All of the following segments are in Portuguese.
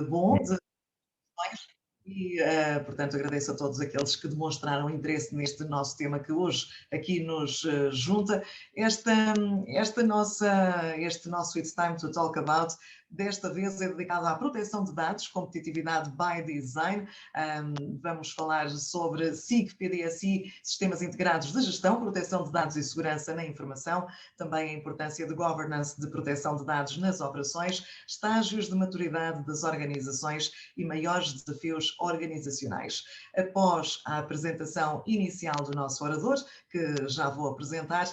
bom de e, portanto, agradeço a todos aqueles que demonstraram interesse neste nosso tema que hoje aqui nos junta. Este nosso It's Time to Talk About, desta vez é dedicado à proteção de dados, competitividade by design. Vamos falar sobre SIG, PDSI, Sistemas Integrados de Gestão, Proteção de Dados e Segurança na Informação, também a importância de governance de proteção de dados nas operações, estágios de maturidade das organizações e maiores desafios organizacionais. Após a apresentação inicial do nosso orador, que já vou apresentar,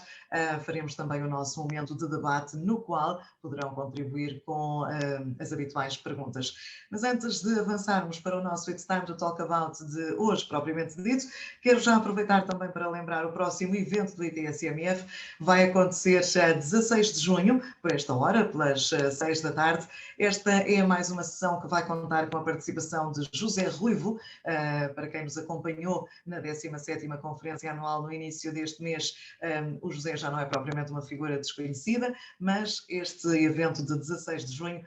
faremos também o nosso momento de debate, no qual poderão contribuir com as habituais perguntas. Mas antes de avançarmos para o nosso It's Time to Talk About de hoje, propriamente dito, quero já aproveitar também para lembrar o próximo evento do ITSMF. Vai acontecer a 16 de junho, por esta hora, pelas 6 da tarde. Esta é mais uma sessão que vai contar com a participação de José Ruivo, para quem nos acompanhou na 17ª Conferência Anual no início deste mês. O José já não é propriamente uma figura desconhecida, mas este evento de 16 de junho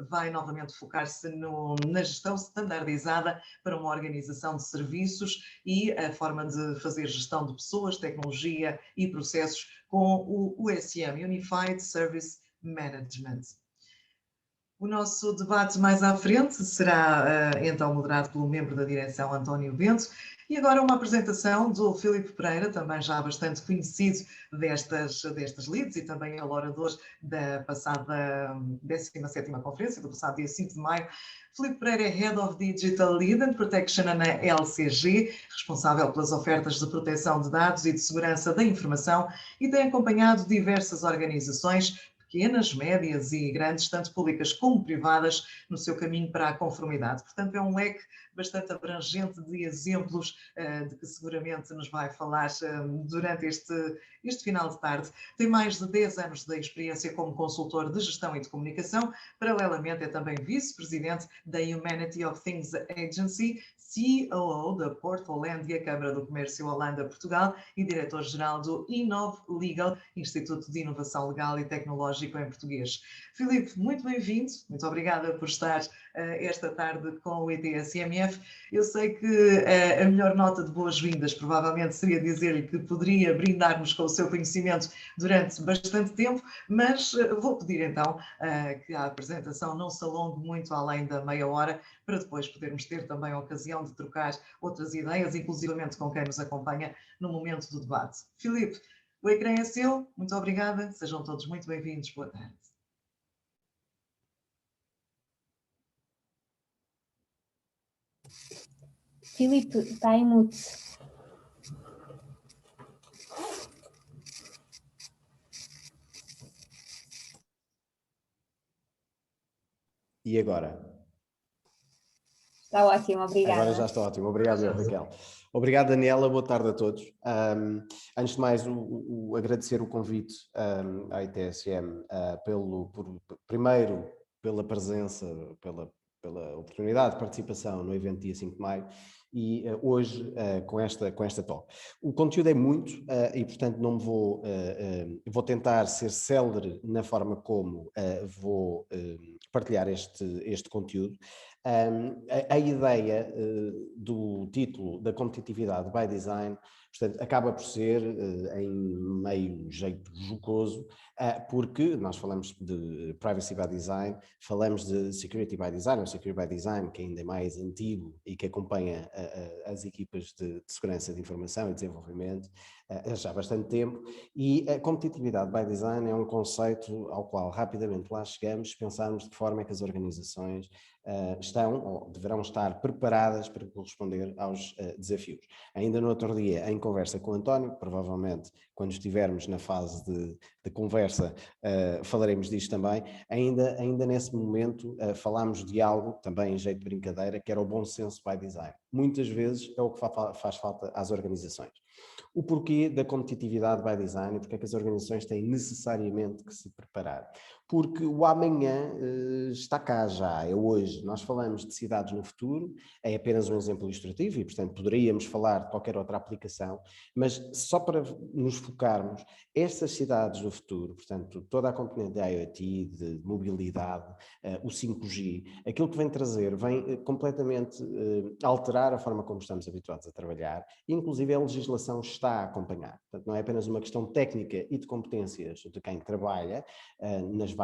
vai novamente focar-se na gestão standardizada para uma organização de serviços e a forma de fazer gestão de pessoas, tecnologia e processos com o USM, Unified Service Management. O nosso debate mais à frente será então moderado pelo membro da direção, António Bento. E agora uma apresentação do Filipe Pereira, também já bastante conhecido destas leads e também ele orador da passada 17ª Conferência, do passado dia 5 de maio. Filipe Pereira é Head of Digital Lead and Protection na LCG, responsável pelas ofertas de proteção de dados e de segurança da informação e tem acompanhado diversas organizações, pequenas, médias e grandes, tanto públicas como privadas, no seu caminho para a conformidade. Portanto, é um leque bastante abrangente de exemplos de que seguramente nos vai falar durante este final de tarde. Tem mais de 10 anos de experiência como consultor de gestão e de comunicação. Paralelamente, é também vice-presidente da Humanity of Things Agency, COO da Portholândia, Câmara do Comércio Holanda-Portugal e diretor-geral do Inov Legal, Instituto de Inovação Legal e Tecnológico em português. Filipe, muito bem-vindo, muito obrigada por estar esta tarde com o ITSMF. Eu sei que a melhor nota de boas-vindas provavelmente seria dizer-lhe que poderia brindar-nos com o seu conhecimento durante bastante tempo, mas vou pedir então que a apresentação não se alongue muito além da meia hora, para depois podermos ter também a ocasião de trocar outras ideias, inclusivamente com quem nos acompanha no momento do debate. Filipe, o ecrã é seu, muito obrigada, sejam todos muito bem-vindos, boa tarde. Filipe, está em mute. E agora? Está ótimo, obrigada. Agora já está ótimo, obrigado, Raquel. Obrigado, Daniela, boa tarde a todos. Antes de mais, agradecer o convite à ITSM, primeiro pela presença, pela oportunidade de participação no evento dia 5 de maio e hoje com esta talk. O conteúdo é muito e, portanto, não me vou tentar ser célere na forma como vou partilhar este conteúdo. A ideia do título da competitividade by design, portanto, acaba por ser em meio jeito jocoso, porque nós falamos de privacy by design, falamos de security by design, ou security by design, que ainda é mais antigo e que acompanha as equipas de segurança de informação e desenvolvimento já há bastante tempo, e a competitividade by design é um conceito ao qual rapidamente lá chegamos, pensarmos de que forma é que as organizações estão ou deverão estar preparadas para corresponder aos desafios. Ainda no outro dia, em conversa com o António, provavelmente quando estivermos na fase de conversa falaremos disto também, ainda nesse momento falámos de algo, também em jeito de brincadeira, que era o bom senso by design. Muitas vezes é o que faz falta às organizações. O porquê da competitividade by design e porque é que as organizações têm necessariamente que se preparar. Porque o amanhã está cá já, é hoje. Nós falamos de cidades no futuro, é apenas um exemplo ilustrativo e, portanto, poderíamos falar de qualquer outra aplicação, mas só para nos focarmos, estas cidades do futuro, portanto, toda a componente de IoT, de mobilidade, o 5G, aquilo que vem trazer, vem completamente alterar a forma como estamos habituados a trabalhar, inclusive a legislação está a acompanhar. Portanto, não é apenas uma questão técnica e de competências de quem trabalha nos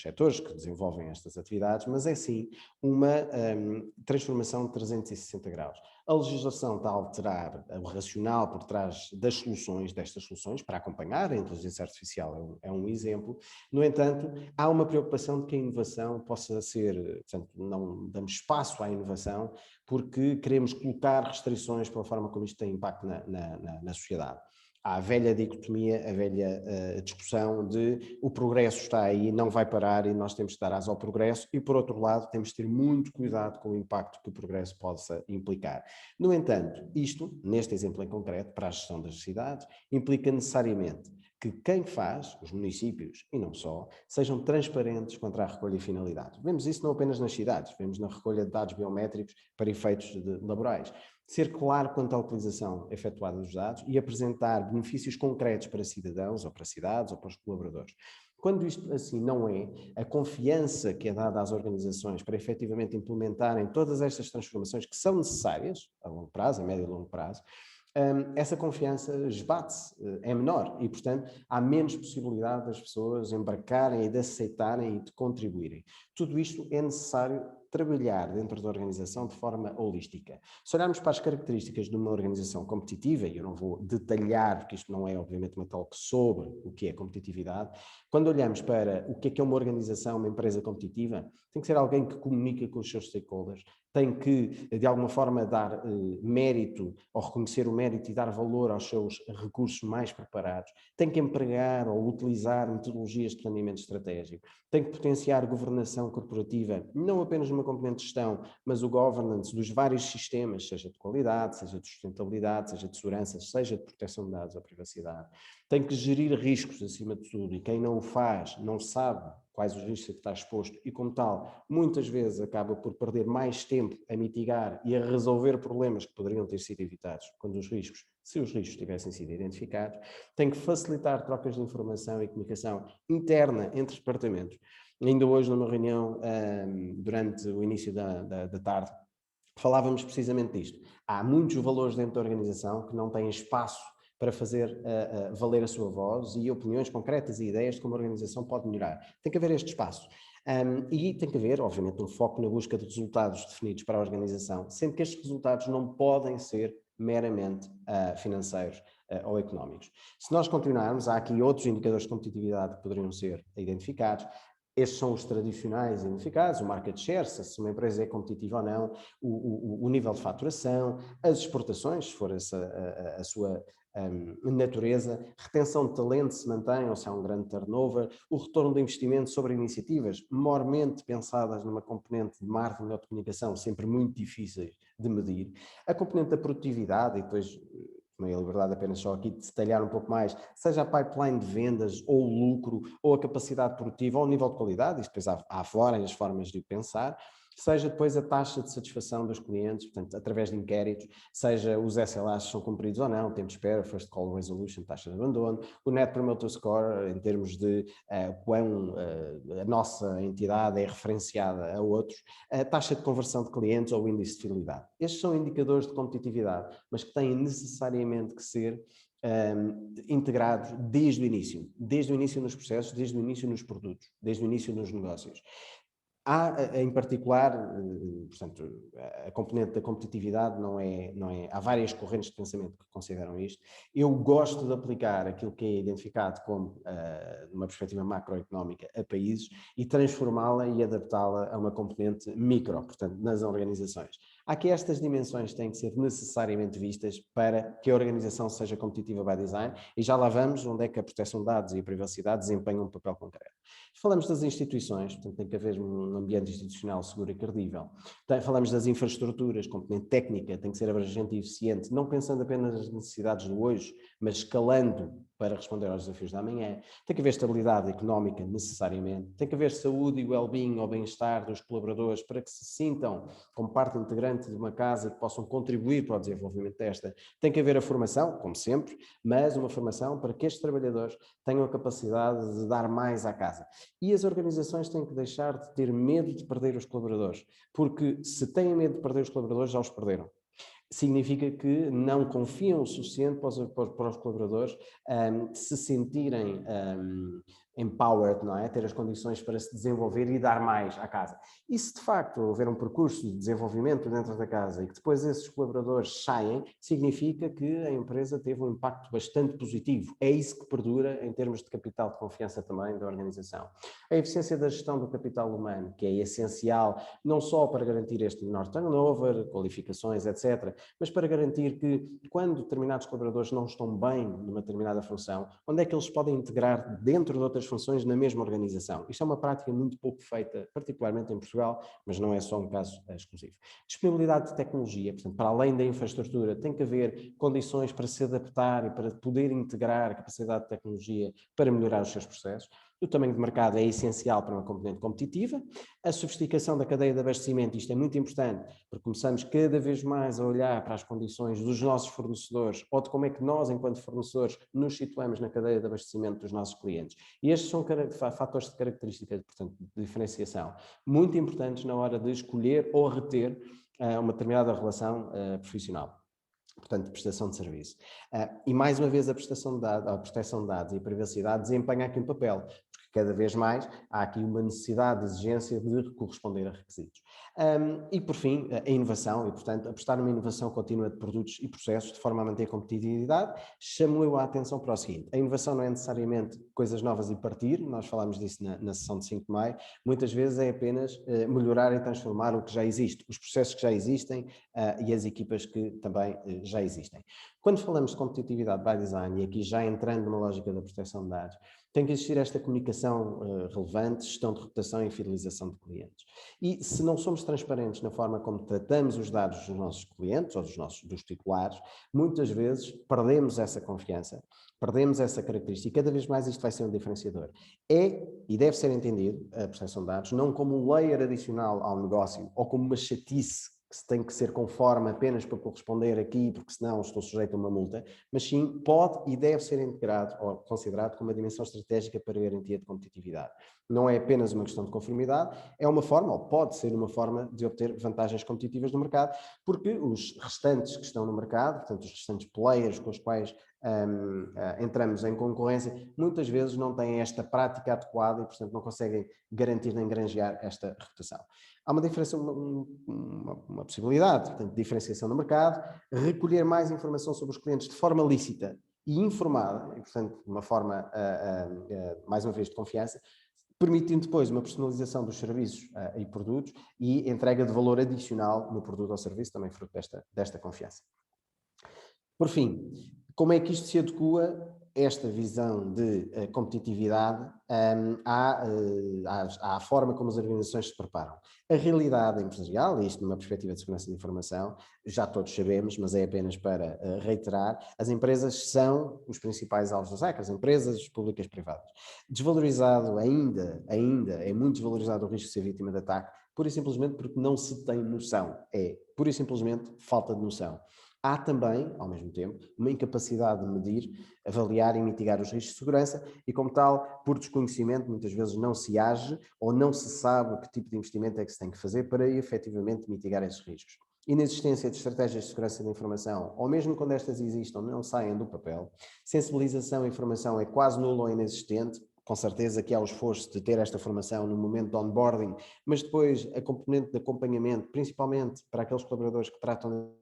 setores que desenvolvem estas atividades, mas é sim uma transformação de 360 graus. A legislação está a alterar o racional por trás das soluções, destas soluções, para acompanhar, a inteligência artificial é um exemplo. No entanto, há uma preocupação de que a inovação possa ser, portanto, não damos espaço à inovação porque queremos colocar restrições pela forma como isto tem impacto na sociedade. Há a velha dicotomia, a velha discussão de o progresso está aí, não vai parar e nós temos que dar asa ao progresso e, por outro lado, temos de ter muito cuidado com o impacto que o progresso possa implicar. No entanto, isto, neste exemplo em concreto, para a gestão das cidades, implica necessariamente que quem faz, os municípios e não só, sejam transparentes quanto à recolha e finalidade. Vemos isso não apenas nas cidades, vemos na recolha de dados biométricos para efeitos laborais. Ser claro quanto à utilização efetuada dos dados e apresentar benefícios concretos para cidadãos, ou para cidades, ou para os colaboradores. Quando isto assim não é, a confiança que é dada às organizações para efetivamente implementarem todas estas transformações que são necessárias, a longo prazo, a médio e longo prazo, essa confiança esbate-se, é menor e, portanto, há menos possibilidade das pessoas embarcarem e de aceitarem e de contribuírem. Tudo isto é necessário trabalhar dentro da organização de forma holística. Se olharmos para as características de uma organização competitiva, e eu não vou detalhar, porque isto não é obviamente uma talk sobre o que é competitividade, quando olhamos para o que é uma organização, uma empresa competitiva, tem que ser alguém que comunica com os seus stakeholders, tem que, de alguma forma, dar mérito, ou reconhecer o mérito e dar valor aos seus recursos mais preparados, tem que empregar ou utilizar metodologias de planeamento estratégico, tem que potenciar governação corporativa, não apenas numa componente de gestão, mas o governance dos vários sistemas, seja de qualidade, seja de sustentabilidade, seja de segurança, seja de proteção de dados ou privacidade. Tem que gerir riscos acima de tudo e quem não o faz não sabe quais os riscos a que está exposto e, como tal, muitas vezes acaba por perder mais tempo a mitigar e a resolver problemas que poderiam ter sido evitados se os riscos tivessem sido identificados. Tem que facilitar trocas de informação e comunicação interna entre departamentos. Ainda hoje, numa reunião, durante o início da tarde, falávamos precisamente disto. Há muitos valores dentro da organização que não têm espaço para fazer valer a sua voz e opiniões concretas e ideias de como a organização pode melhorar. Tem que haver este espaço. E tem que haver, obviamente, um foco na busca de resultados definidos para a organização, sendo que estes resultados não podem ser meramente financeiros ou económicos. Se nós continuarmos, há aqui outros indicadores de competitividade que poderiam ser identificados. Estes são os tradicionais identificados, o market share, se uma empresa é competitiva ou não, o nível de faturação, as exportações, se for essa a sua natureza, retenção de talento se mantém ou se há um grande turnover, o retorno de investimento sobre iniciativas mormente pensadas numa componente de marketing ou de comunicação, sempre muito difíceis de medir, a componente da produtividade e depois tomei a liberdade apenas só aqui de detalhar um pouco mais, seja a pipeline de vendas, ou o lucro, ou a capacidade produtiva, ou o nível de qualidade, isto depois há várias formas de pensar, seja depois a taxa de satisfação dos clientes, portanto, através de inquéritos, seja os SLAs são cumpridos ou não, tempo de espera, first call resolution, taxa de abandono, o Net Promoter Score, em termos de quão a nossa entidade é referenciada a outros, a taxa de conversão de clientes ou o índice de fidelidade. Estes são indicadores de competitividade, mas que têm necessariamente que ser integrados desde o início nos processos, desde o início nos produtos, desde o início nos negócios. Há, em particular, portanto, a componente da competitividade não é, há várias correntes de pensamento que consideram isto. Eu gosto de aplicar aquilo que é identificado como, numa perspectiva macroeconómica, a países e transformá-la e adaptá-la a uma componente micro, portanto, nas organizações. Aqui estas dimensões têm que ser necessariamente vistas para que a organização seja competitiva by design, e já lá vamos onde é que a proteção de dados e a privacidade desempenham um papel concreto. Falamos das instituições, portanto tem que haver um ambiente institucional seguro e credível. Falamos das infraestruturas, componente técnica, tem que ser abrangente e eficiente, não pensando apenas nas necessidades do hoje, mas escalando para responder aos desafios da amanhã. Tem que haver estabilidade económica, necessariamente. Tem que haver saúde e well-being ou bem-estar dos colaboradores para que se sintam como parte integrante de uma casa e que possam contribuir para o desenvolvimento desta. Tem que haver a formação, como sempre, mas uma formação para que estes trabalhadores tenham a capacidade de dar mais à casa. E as organizações têm que deixar de ter medo de perder os colaboradores, porque se têm medo de perder os colaboradores, já os perderam. Significa que não confiam o suficiente para os colaboradores se sentirem empowered, não é? Ter as condições para se desenvolver e dar mais à casa. E se de facto houver um percurso de desenvolvimento dentro da casa e que depois esses colaboradores saem, significa que a empresa teve um impacto bastante positivo. É isso que perdura em termos de capital de confiança também da organização. A eficiência da gestão do capital humano, que é essencial não só para garantir este menor turnover, qualificações, etc., mas para garantir que quando determinados colaboradores não estão bem numa determinada função, onde é que eles podem integrar dentro de outras funções na mesma organização. Isto é uma prática muito pouco feita, particularmente em Portugal, mas não é só um caso exclusivo. Disponibilidade de tecnologia, portanto, para além da infraestrutura, tem que haver condições para se adaptar e para poder integrar a capacidade de tecnologia para melhorar os seus processos. O tamanho de mercado é essencial para uma componente competitiva. A sofisticação da cadeia de abastecimento, isto é muito importante, porque começamos cada vez mais a olhar para as condições dos nossos fornecedores ou de como é que nós, enquanto fornecedores, nos situamos na cadeia de abastecimento dos nossos clientes. E estes são fatores de característica, portanto, de diferenciação, muito importantes na hora de escolher ou reter uma determinada relação profissional. Portanto, de prestação de serviço. E mais uma vez a proteção de dados e a privacidade desempenha aqui um papel, porque cada vez mais há aqui uma necessidade de exigência de corresponder a requisitos. E por fim, a inovação e, portanto, apostar numa inovação contínua de produtos e processos de forma a manter a competitividade. Chamo eu a atenção para o seguinte: a inovação não é necessariamente coisas novas e partir, nós falámos disso na sessão de 5 de maio, muitas vezes é apenas melhorar e transformar o que já existe, os processos que já existem e as equipas que também já existem. Quando falamos de competitividade by design, e aqui já entrando numa lógica da proteção de dados, tem que existir esta comunicação relevante, gestão de reputação e fidelização de clientes. E se não somos transparentes na forma como tratamos os dados dos nossos clientes ou dos titulares, muitas vezes perdemos essa confiança, perdemos essa característica e cada vez mais isto vai ser um diferenciador. É e deve ser entendido a proteção de dados não como um layer adicional ao negócio ou como uma chatice que tem que ser conforme apenas para corresponder aqui, porque senão estou sujeito a uma multa, mas sim pode e deve ser integrado ou considerado como uma dimensão estratégica para a garantia de competitividade. Não é apenas uma questão de conformidade, é uma forma, ou pode ser uma forma, de obter vantagens competitivas no mercado, porque os restantes que estão no mercado, portanto os restantes players com os quais entramos em concorrência, muitas vezes não têm esta prática adequada e, portanto, não conseguem garantir nem granjear esta reputação. Há uma possibilidade, portanto, de diferenciação no mercado, recolher mais informação sobre os clientes de forma lícita e informada, e, portanto, de uma forma, mais uma vez, de confiança, permitindo depois uma personalização dos serviços e produtos e entrega de valor adicional no produto ou serviço, também fruto desta confiança. Por fim, como é que isto se adequa, esta visão de competitividade, à forma como as organizações se preparam? A realidade empresarial, e isto numa perspectiva de segurança de informação, já todos sabemos, mas é apenas para reiterar, as empresas são os principais alvos dos hackers, empresas públicas e privadas. Desvalorizado ainda é muito desvalorizado o risco de ser vítima de ataque, pura e simplesmente porque não se tem noção, é pura e simplesmente falta de noção. Há também, ao mesmo tempo, uma incapacidade de medir, avaliar e mitigar os riscos de segurança e, como tal, por desconhecimento, muitas vezes não se age ou não se sabe que tipo de investimento é que se tem que fazer para efetivamente mitigar esses riscos. Inexistência de estratégias de segurança da informação, ou mesmo quando estas existam, não saem do papel. Sensibilização à informação é quase nula ou inexistente. Com certeza que há o esforço de ter esta formação no momento de onboarding, mas depois a componente de acompanhamento, principalmente para aqueles colaboradores que tratam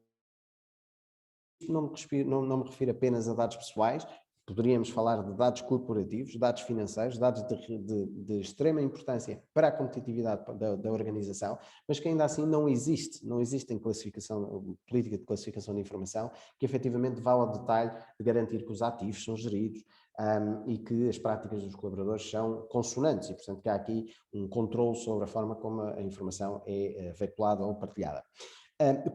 não me refiro apenas a dados pessoais, Poderíamos falar de dados corporativos, dados financeiros, dados de extrema importância para a competitividade da organização, mas que ainda assim não existe política de classificação de informação que efetivamente vá ao detalhe de garantir que os ativos são geridos e que as práticas dos colaboradores são consonantes e, portanto, que há aqui um controle sobre a forma como a informação é veiculada ou partilhada.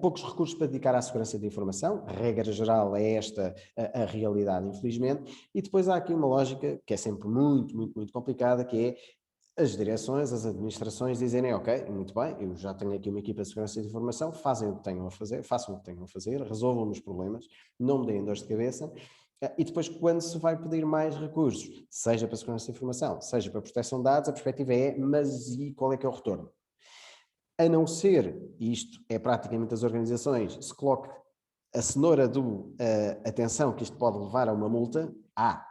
Poucos recursos para dedicar à segurança de informação, a regra geral é esta a realidade, infelizmente, e depois há aqui uma lógica que é sempre muito, muito, muito complicada, que é as direções, as administrações dizerem, ok, muito bem, eu já tenho aqui uma equipa de segurança de informação, fazem o que tenham a fazer, façam o que tenham a fazer, resolvam os problemas, não me deem dores de cabeça, e depois quando se vai pedir mais recursos, seja para segurança de informação, seja para proteção de dados, a perspectiva é, mas e qual é que é o retorno? A não ser, e isto é praticamente das organizações, se coloque a cenoura do atenção que isto pode levar a uma multa,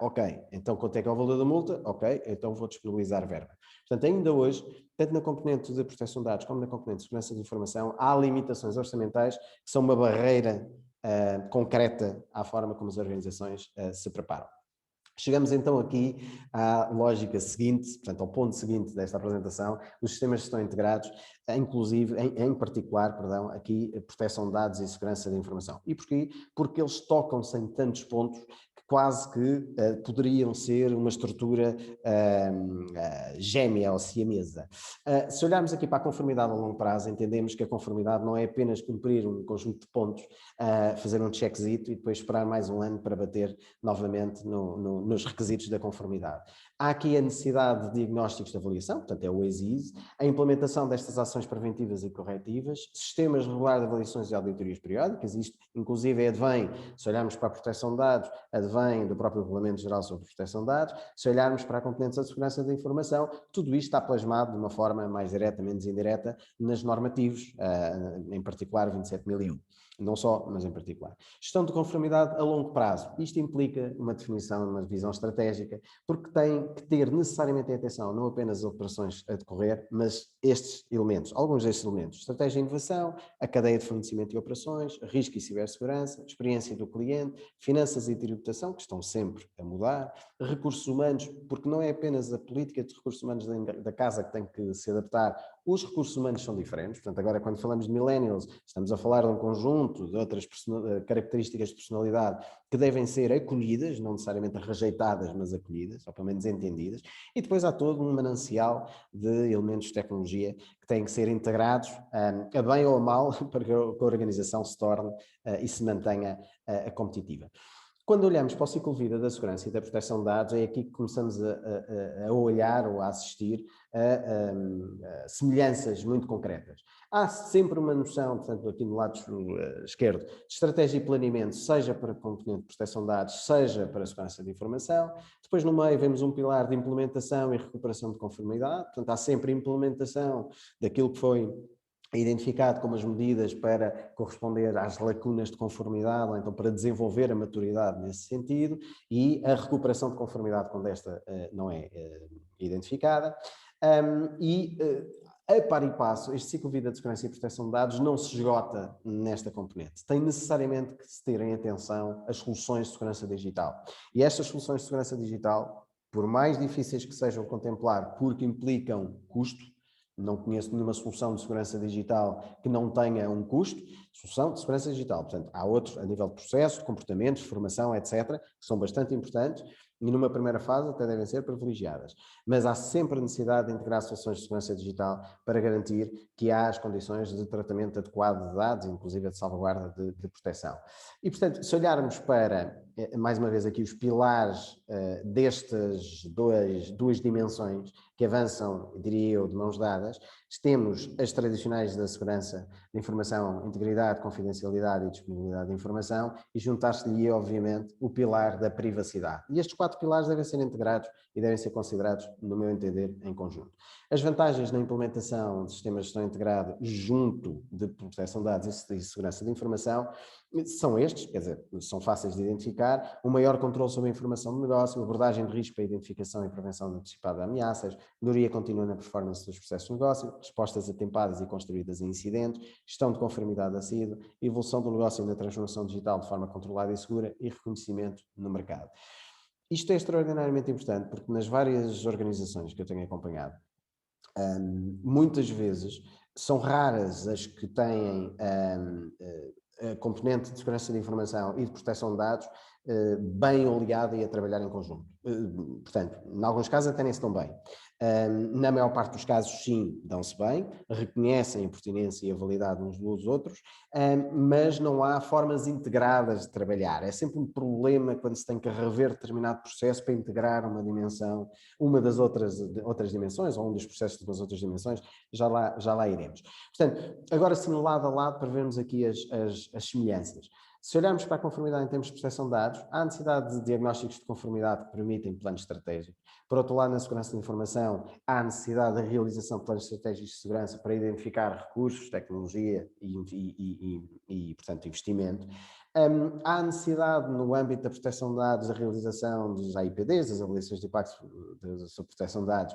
ok, então quanto é que é o valor da multa? Ok, então vou disponibilizar verba. Portanto, ainda hoje, tanto na componente de proteção de dados como na componente de segurança de informação, há limitações orçamentais que são uma barreira concreta à forma como as organizações se preparam. Chegamos então aqui à lógica seguinte, portanto ao ponto seguinte desta apresentação, os sistemas de gestão integrados, inclusive, em particular, perdão, aqui a proteção de dados e segurança da informação. E porquê? Porque eles tocam-se em tantos pontos que quase que poderiam ser uma estrutura gêmea ou siamesa. Se olharmos aqui para a conformidade a longo prazo, entendemos que a conformidade não é apenas cumprir um conjunto de pontos, fazer um checkzito e depois esperar mais um ano para bater novamente nos requisitos da conformidade. Há aqui a necessidade de diagnósticos de avaliação, portanto é o ESIS, a implementação destas ações preventivas e corretivas, sistemas regulares de avaliações e auditorias periódicas, isto inclusive advém, se olharmos para a proteção de dados, advém do próprio Regulamento Geral sobre Proteção de Dados, se olharmos para a componente da segurança da informação, tudo isto está plasmado de uma forma mais direta, menos indireta, nas normativos, em particular 27.001. Não só, mas em particular. Gestão de conformidade a longo prazo. Isto implica uma definição, uma visão estratégica, porque tem que ter necessariamente em atenção não apenas as operações a decorrer, mas estes elementos, alguns destes elementos. Estratégia e inovação, a cadeia de fornecimento e operações, risco e cibersegurança, experiência do cliente, finanças e tributação, que estão sempre a mudar, recursos humanos, porque não é apenas a política de recursos humanos da casa que tem que se adaptar, os recursos humanos são diferentes, portanto agora quando falamos de millennials, estamos a falar de um conjunto de outras características de personalidade que devem ser acolhidas, não necessariamente rejeitadas, mas acolhidas, ou pelo menos entendidas, e depois há todo um manancial de elementos de tecnologia que têm que ser integrados, a bem ou a mal, para que a organização se torne e se mantenha competitiva. Quando olhamos para o ciclo de vida da segurança e da proteção de dados, é aqui que começamos a olhar ou a assistir a semelhanças muito concretas. Há sempre uma noção, portanto, aqui no lado esquerdo, de estratégia e planeamento, seja para a componente de proteção de dados, seja para a segurança de informação. Depois, no meio, vemos um pilar de implementação e recuperação de conformidade. Portanto, há sempre implementação daquilo que foi identificado como as medidas para corresponder às lacunas de conformidade, ou então para desenvolver a maturidade nesse sentido, e a recuperação de conformidade quando esta não é identificada. A par e passo, este ciclo de vida de segurança e proteção de dados não se esgota nesta componente. Tem necessariamente que se ter em atenção as soluções de segurança digital. E estas soluções de segurança digital, por mais difíceis que sejam contemplar, porque implicam custo, não conheço nenhuma solução de segurança digital que não tenha um custo, solução de segurança digital. Portanto, há outros a nível de processos, de comportamentos, de formação, etc., que são bastante importantes e numa primeira fase até devem ser privilegiadas. Mas há sempre a necessidade de integrar soluções de segurança digital para garantir que há as condições de tratamento adequado de dados, inclusive de salvaguarda de proteção. E, portanto, se olharmos para, mais uma vez aqui, os pilares destas duas dimensões que avançam, diria eu, de mãos dadas, temos as tradicionais da segurança de informação, integridade, confidencialidade e disponibilidade de informação, e juntar-se-lhe, obviamente, o pilar da privacidade. E estes 4 pilares devem ser integrados e devem ser considerados, no meu entender, em conjunto. As vantagens na implementação de sistemas de gestão integrado junto de proteção de dados e segurança de informação são estes, quer dizer, são fáceis de identificar: o maior controle sobre a informação do negócio, abordagem de risco para a identificação e prevenção antecipada de ameaças, melhoria contínua na performance dos processos de negócio, respostas atempadas e construídas a incidentes, gestão de conformidade assídua, evolução do negócio e da transformação digital de forma controlada e segura e reconhecimento no mercado. Isto é extraordinariamente importante porque nas várias organizações que eu tenho acompanhado, muitas vezes são raras as que têm a componente de segurança de informação e de proteção de dados bem oleada e a trabalhar em conjunto. Portanto, em alguns casos até nem se dão bem. Na maior parte dos casos, sim, dão-se bem, reconhecem a pertinência e a validade uns dos outros, mas não há formas integradas de trabalhar. É sempre um problema quando se tem que rever determinado processo para integrar uma dimensão, uma das outras dimensões, ou um dos processos das outras dimensões, já lá iremos. Portanto, agora sim, lado a lado, para vermos aqui as semelhanças. Se olharmos para a conformidade em termos de proteção de dados, há necessidade de diagnósticos de conformidade que permitem planos estratégicos. Por outro lado, na segurança de informação, há necessidade da realização de planos estratégicos de segurança para identificar recursos, tecnologia e portanto, investimento. Há necessidade, no âmbito da proteção de dados, da realização dos AIPDs, das avaliações de impacto sobre proteção de dados,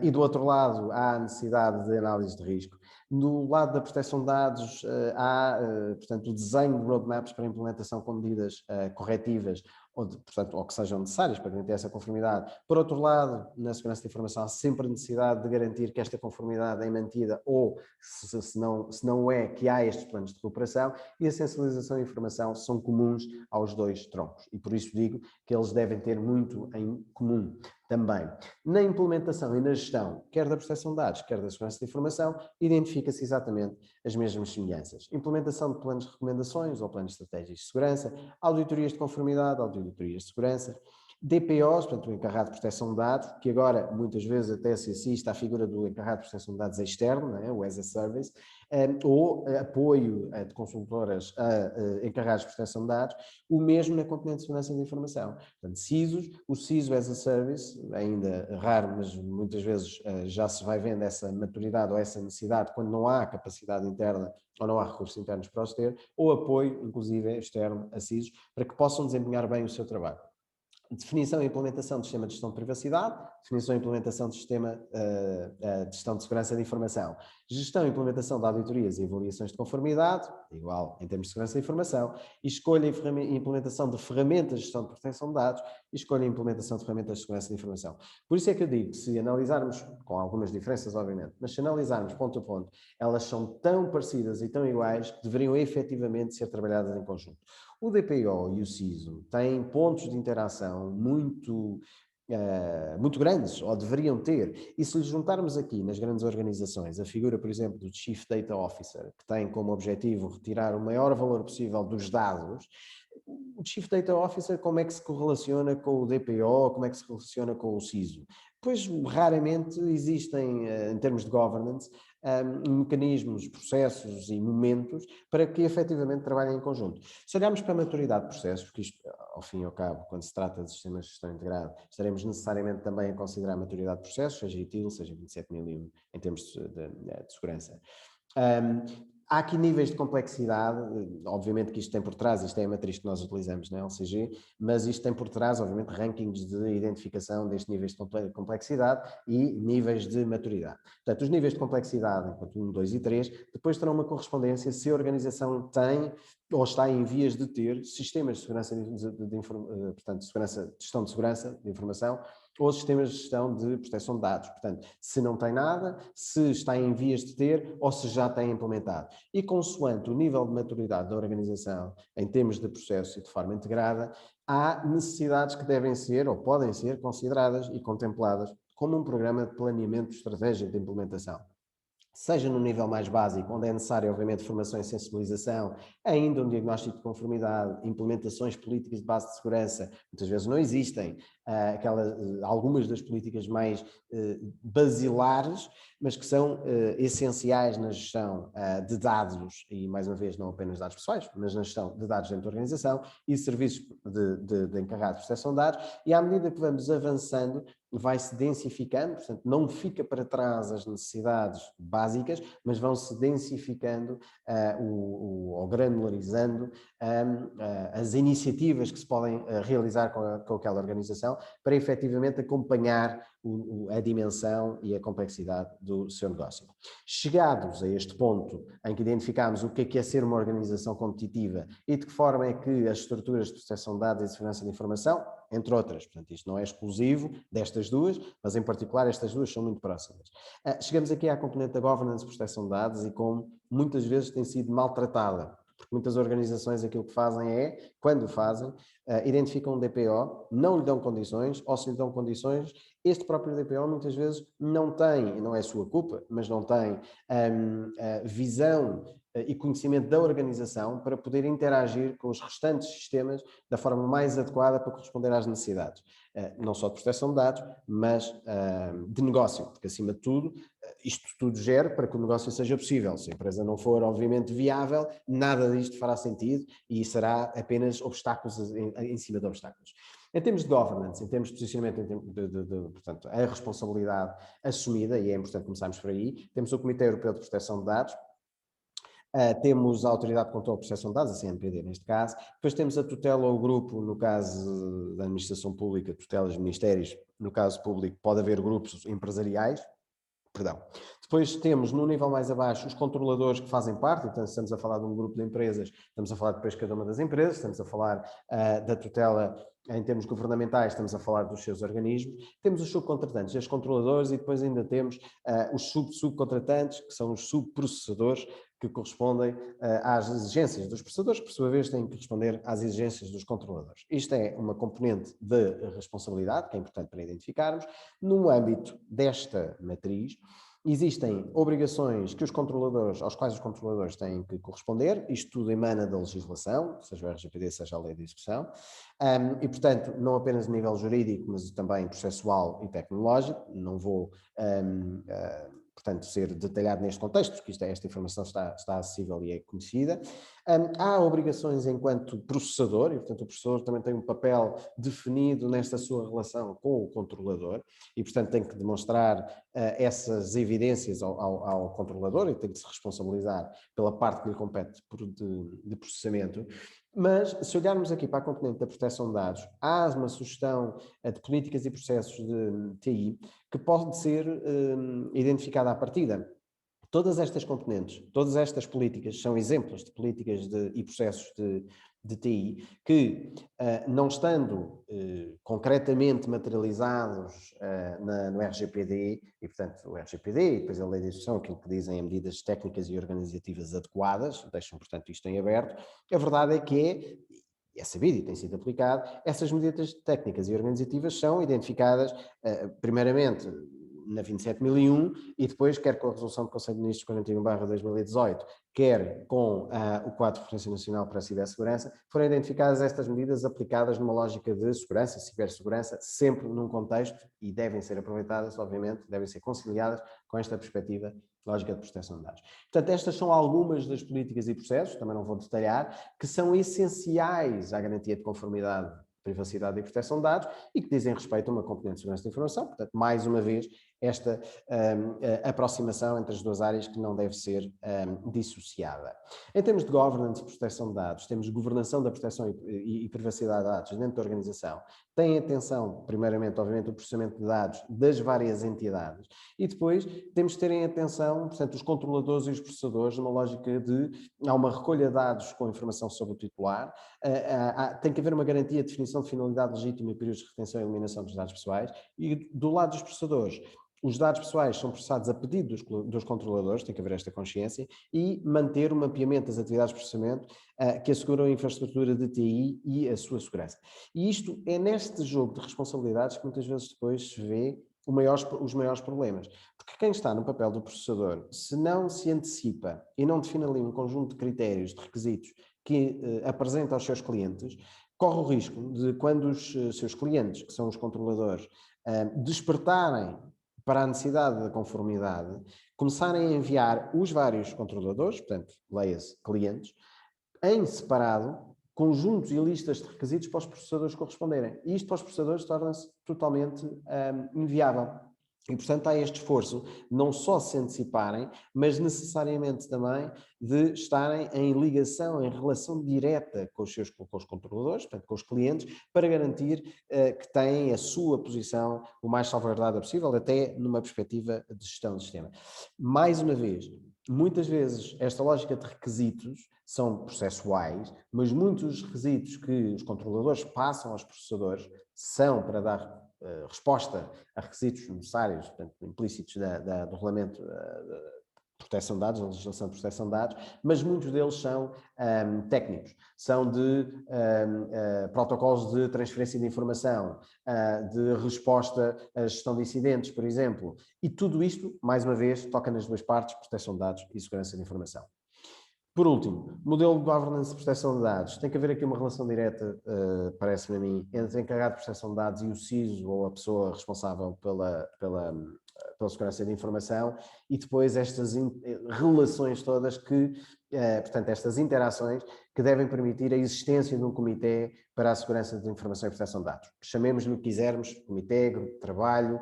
e do outro lado, há necessidade de análise de risco. No lado da proteção de dados, há, portanto, o desenho de roadmaps para implementação com medidas corretivas, ou que sejam necessárias para garantir essa conformidade. Por outro lado, na segurança de informação, há sempre a necessidade de garantir que esta conformidade é mantida ou, se não é, que há estes planos de recuperação, e a sensibilização e informação são comuns aos dois troncos. E por isso digo que eles devem ter muito em comum também. Na implementação e na gestão, quer da proteção de dados, quer da segurança de informação, identifica-se exatamente as mesmas semelhanças. Implementação de planos de recomendações ou planos estratégicos de segurança, auditorias de conformidade, auditorias de segurança, DPOs, portanto, o encarregado de proteção de dados, que agora muitas vezes até se assiste à figura do encarregado de proteção de dados externo, não é? O as a service, ou apoio de consultoras a encarregados de proteção de dados, o mesmo na componente de segurança de informação. Portanto, CISOs, o CISO as a service, ainda raro, mas muitas vezes já se vai vendo essa maturidade ou essa necessidade quando não há capacidade interna ou não há recursos internos para os ter, ou apoio, inclusive, externo a CISOs, para que possam desempenhar bem o seu trabalho. Definição e implementação do sistema de gestão de privacidade, definição e implementação do sistema de gestão de segurança de informação, gestão e implementação de auditorias e avaliações de conformidade, igual em termos de segurança de informação, e escolha e implementação de ferramentas de gestão de proteção de dados e escolha e implementação de ferramentas de segurança de informação. Por isso é que eu digo que se analisarmos, com algumas diferenças obviamente, mas se analisarmos ponto a ponto, elas são tão parecidas e tão iguais que deveriam efetivamente ser trabalhadas em conjunto. O DPO e o CISO têm pontos de interação muito grandes, ou deveriam ter, e se lhes juntarmos aqui nas grandes organizações a figura, por exemplo, do Chief Data Officer, que tem como objetivo retirar o maior valor possível dos dados, o Chief Data Officer como é que se correlaciona com o DPO, como é que se relaciona com o CISO? Pois raramente existem, em termos de governance, mecanismos, processos e momentos para que efetivamente trabalhem em conjunto. Se olharmos para a maturidade de processos, porque isto, ao fim e ao cabo, quando se trata de sistemas de gestão integrada, estaremos necessariamente também a considerar a maturidade de processos, seja ITIL, seja 27001, em termos de segurança. Há aqui níveis de complexidade, obviamente que isto tem por trás, isto é a matriz que nós utilizamos na LCG, mas isto tem por trás, obviamente, rankings de identificação destes níveis de complexidade e níveis de maturidade. Portanto, os níveis de complexidade, enquanto 1, 2 e 3, depois terão uma correspondência se a organização tem ou está em vias de ter sistemas de segurança portanto, gestão de segurança de informação ou sistemas de gestão de proteção de dados. Portanto, se não tem nada, se está em vias de ter ou se já tem implementado. E consoante o nível de maturidade da organização, em termos de processo e de forma integrada, há necessidades que devem ser ou podem ser consideradas e contempladas como um programa de planeamento estratégico de implementação. Seja no nível mais básico, onde é necessário, obviamente, formação e sensibilização, ainda um diagnóstico de conformidade, implementações políticas de base de segurança, muitas vezes não existem, algumas das políticas mais basilares, mas que são essenciais na gestão de dados, e mais uma vez não apenas dados pessoais, mas na gestão de dados dentro da organização e serviços de encarregado de proteção de dados, e à medida que vamos avançando, vai-se densificando, portanto não fica para trás as necessidades básicas, mas vão-se densificando ou granularizando as iniciativas que se podem realizar com aquela organização para efetivamente acompanhar a dimensão e a complexidade do seu negócio. Chegados a este ponto em que identificamos o que é ser uma organização competitiva e de que forma é que as estruturas de proteção de dados e de segurança de informação, entre outras. Portanto, isto não é exclusivo destas duas, mas em particular estas duas são muito próximas. Chegamos aqui à componente da governance, proteção de dados, e como muitas vezes tem sido maltratada. Porque muitas organizações aquilo que fazem é, quando fazem, identificam um DPO, não lhe dão condições, ou se lhe dão condições, este próprio DPO muitas vezes não tem, não é sua culpa, mas não tem visão e conhecimento da organização para poder interagir com os restantes sistemas da forma mais adequada para corresponder às necessidades. Não só de proteção de dados, mas de negócio, porque acima de tudo, isto tudo gera para que o negócio seja possível. Se a empresa não for, obviamente, viável, nada disto fará sentido e será apenas obstáculos em cima de obstáculos. Em termos de governance, em termos de posicionamento, portanto, a responsabilidade assumida, e é importante começarmos por aí, temos o Comitê Europeu de Proteção de Dados, temos a Autoridade de Controlo de Proteção de Dados, a CNPD neste caso, depois temos a tutela ou grupo, no caso da administração pública, tutelas, ministérios, no caso público pode haver grupos empresariais, Depois temos, no nível mais abaixo, os controladores que fazem parte, então estamos a falar de um grupo de empresas, estamos a falar depois de cada uma das empresas, estamos a falar da tutela em termos governamentais, estamos a falar dos seus organismos, temos os subcontratantes, os controladores, e depois ainda temos os subcontratantes, que são os subprocessadores, que correspondem às exigências dos processadores, que por sua vez têm que responder às exigências dos controladores. Isto é uma componente de responsabilidade, que é importante para identificarmos. No âmbito desta matriz, existem obrigações que aos quais os controladores têm que corresponder, isto tudo emana da legislação, seja o RGPD, seja a lei de execução, e portanto, não apenas a nível jurídico, mas também processual e tecnológico. Não vou portanto, ser detalhado neste contexto, porque esta informação está acessível e é conhecida. Há obrigações enquanto processador, e portanto o processador também tem um papel definido nesta sua relação com o controlador, e portanto tem que demonstrar essas evidências ao controlador, e tem que se responsabilizar pela parte que lhe compete de processamento. Mas, se olharmos aqui para a componente da proteção de dados, há uma sugestão de políticas e processos de TI que pode ser identificada à partida. Todas estas componentes, todas estas políticas são exemplos de políticas e processos de TI que, não estando concretamente materializados no RGPD, e portanto o RGPD e depois a lei de execução, aquilo que dizem as medidas técnicas e organizativas adequadas, deixam portanto isto em aberto, a verdade é que é sabido e tem sido aplicado, essas medidas técnicas e organizativas são identificadas primeiramente na 27.001 e depois, quer com a resolução do Conselho de Ministros 41/2018, quer com o quadro de referência nacional para a cibersegurança, foram identificadas estas medidas aplicadas numa lógica de segurança, cibersegurança, sempre num contexto, e devem ser aproveitadas, obviamente, devem ser conciliadas com esta perspectiva lógica de proteção de dados. Portanto, estas são algumas das políticas e processos, também não vou detalhar, que são essenciais à garantia de conformidade, privacidade e proteção de dados e que dizem respeito a uma componente de segurança de informação. Portanto, mais uma vez, esta aproximação entre as duas áreas que não deve ser dissociada. Em termos de governance e proteção de dados, temos governação da proteção e privacidade de dados dentro da organização. Tem atenção, primeiramente, obviamente, o processamento de dados das várias entidades e depois temos de ter em atenção, portanto, os controladores e os processadores numa lógica de há uma recolha de dados com informação sobre o titular, tem que haver uma garantia de definição de finalidade legítima e períodos de retenção e eliminação dos dados pessoais e do lado dos processadores, os dados pessoais são processados a pedido dos controladores, tem que haver esta consciência, e manter o mapeamento das atividades de processamento que asseguram a infraestrutura de TI e a sua segurança. E isto é neste jogo de responsabilidades que muitas vezes depois se vê os maiores problemas. Porque quem está no papel do processador, se não se antecipa e não define ali um conjunto de critérios, de requisitos que apresenta aos seus clientes, corre o risco de, quando os seus clientes, que são os controladores, despertarem para a necessidade da conformidade, começarem a enviar os vários controladores, portanto, leia-se clientes, em separado, conjuntos e listas de requisitos para os processadores corresponderem. E isto para os processadores torna-se totalmente inviável. E, portanto, há este esforço, não só se anteciparem, mas necessariamente também de estarem em ligação, em relação direta com os controladores, portanto, com os clientes, para garantir que têm a sua posição o mais salvaguardada possível, até numa perspectiva de gestão do sistema. Mais uma vez, muitas vezes esta lógica de requisitos são processuais, mas muitos dos requisitos que os controladores passam aos processadores são para dar resposta a requisitos necessários, portanto, implícitos do regulamento de proteção de dados, da legislação de proteção de dados, mas muitos deles são técnicos, são de protocolos de transferência de informação, de resposta à gestão de incidentes, por exemplo, e tudo isto, mais uma vez, toca nas duas partes, proteção de dados e segurança de informação. Por último, modelo de governance de proteção de dados. Tem que haver aqui uma relação direta, parece-me a mim, entre o encarregado de proteção de dados e o CISO, ou a pessoa responsável pela segurança de informação, e depois estas relações todas portanto, estas interações que devem permitir a existência de um comitê para a segurança de informação e proteção de dados. Chamemos-lhe o que quisermos, comitê, grupo de trabalho,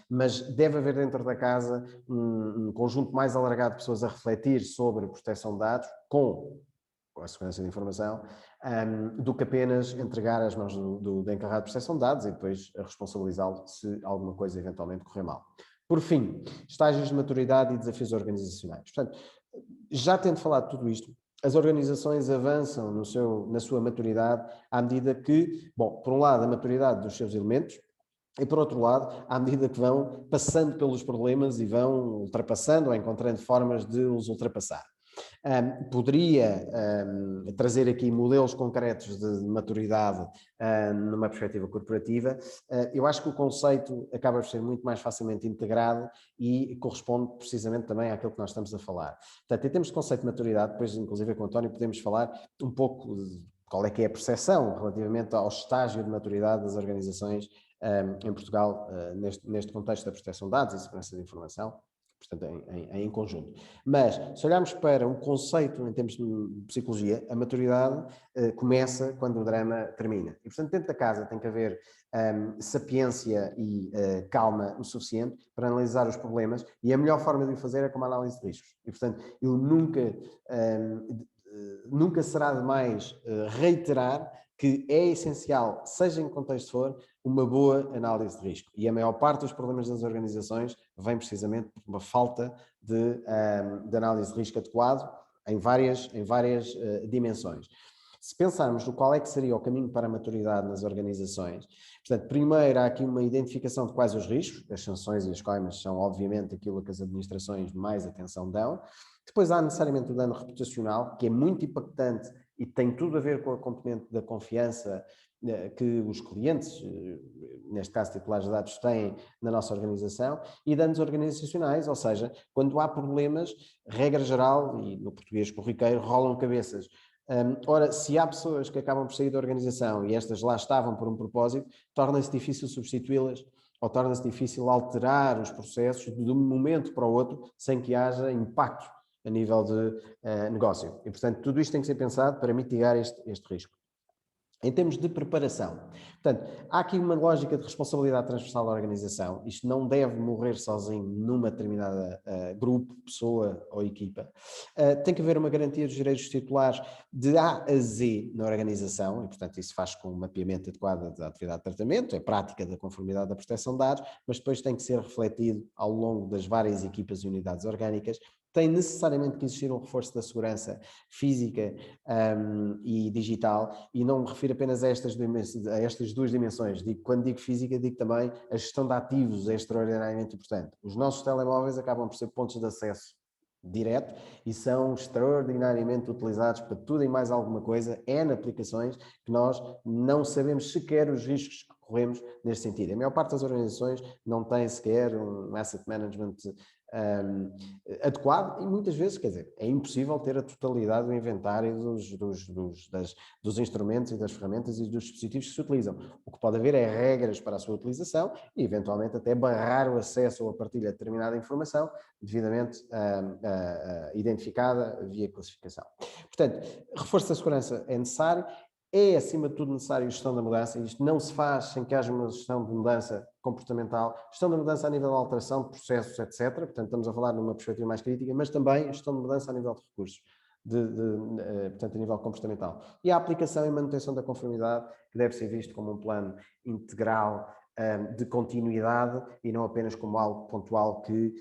mas deve haver dentro da casa um conjunto mais alargado de pessoas a refletir sobre proteção de dados com a segurança de informação, do que apenas entregar às mãos do encarregado de proteção de dados e depois responsabilizá-lo se alguma coisa eventualmente correr mal. Por fim, estágios de maturidade e desafios organizacionais. Portanto, já tendo falado de tudo isto, as organizações avançam na sua maturidade à medida que, bom, por um lado, a maturidade dos seus elementos, e por outro lado, à medida que vão passando pelos problemas e vão ultrapassando ou encontrando formas de os ultrapassar. Poderia trazer aqui modelos concretos de maturidade numa perspectiva corporativa. Eu acho que o conceito acaba por ser muito mais facilmente integrado e corresponde precisamente também àquilo que nós estamos a falar. Portanto, em termos de conceito de maturidade, depois inclusive com o António podemos falar um pouco de qual é que é a percepção relativamente ao estágio de maturidade das organizações em Portugal neste contexto da proteção de dados e segurança de informação, portanto, em conjunto. Mas, se olharmos para um conceito em termos de psicologia, a maturidade começa quando o drama termina. E, portanto, dentro da casa tem que haver sapiência e calma o suficiente para analisar os problemas, e a melhor forma de o fazer é com uma análise de riscos. E, portanto, eu nunca será demais reiterar que é essencial, seja em que contexto for, uma boa análise de risco. E a maior parte dos problemas das organizações vem precisamente por uma falta de análise de risco adequado em várias dimensões. Se pensarmos no qual é que seria o caminho para a maturidade nas organizações, portanto, primeiro há aqui uma identificação de quais os riscos, as sanções e as coimas são obviamente aquilo que as administrações mais atenção dão. Depois há necessariamente o dano reputacional, que é muito impactante e tem tudo a ver com a componente da confiança que os clientes, neste caso titulares de dados, têm na nossa organização, e danos organizacionais, ou seja, quando há problemas, regra geral, e no português corriqueiro, rolam cabeças. Ora, se há pessoas que acabam por sair da organização e estas lá estavam por um propósito, torna-se difícil substituí-las, ou torna-se difícil alterar os processos de um momento para o outro sem que haja impacto a nível de negócio. E, portanto, tudo isto tem que ser pensado para mitigar este risco. Em termos de preparação, portanto, há aqui uma lógica de responsabilidade transversal da organização. Isto não deve morrer sozinho numa determinada grupo, pessoa ou equipa. Tem que haver uma garantia dos direitos dos titulares de A a Z na organização, e, portanto, isso faz com um mapeamento adequado da atividade de tratamento, é prática da conformidade da proteção de dados, mas depois tem que ser refletido ao longo das várias equipas e unidades orgânicas. Tem necessariamente que existir um reforço da segurança física e digital, e não me refiro apenas a estas duas dimensões. Quando digo física, digo também a gestão de ativos é extraordinariamente importante. Os nossos telemóveis acabam por ser pontos de acesso direto e são extraordinariamente utilizados para tudo e mais alguma coisa, N aplicações que nós não sabemos sequer os riscos que corremos neste sentido. A maior parte das organizações não tem sequer um asset management adequado, e muitas vezes, quer dizer, é impossível ter a totalidade do inventário dos instrumentos e das ferramentas e dos dispositivos que se utilizam. O que pode haver é regras para a sua utilização e, eventualmente, até barrar o acesso ou a partilha de determinada informação devidamente identificada via classificação. Portanto, reforço da segurança é necessário. É, acima de tudo, necessário a gestão da mudança, e isto não se faz sem que haja uma gestão de mudança comportamental, gestão da mudança a nível de alteração de processos, etc. Portanto, estamos a falar numa perspectiva mais crítica, mas também gestão de mudança a nível de recursos, portanto, a nível comportamental. E a aplicação e manutenção da conformidade, que deve ser visto como um plano integral de continuidade e não apenas como algo pontual que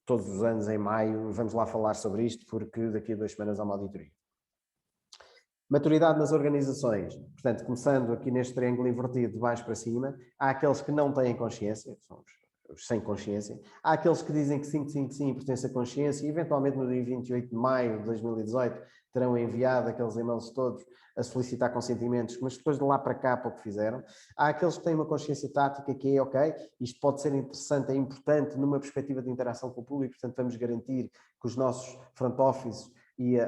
todos os anos, em maio, vamos lá falar sobre isto, porque daqui a 2 semanas há uma auditoria. Maturidade nas organizações. Portanto, começando aqui neste triângulo invertido de baixo para cima, há aqueles que não têm consciência, são os sem consciência. Há aqueles que dizem que sim, pertence à consciência e eventualmente no dia 28 de maio de 2018 terão enviado aqueles e-mails todos a solicitar consentimentos, mas depois de lá para cá pouco fizeram. Há aqueles que têm uma consciência tática que é ok, isto pode ser interessante, é importante numa perspectiva de interação com o público, portanto vamos garantir que os nossos front offices e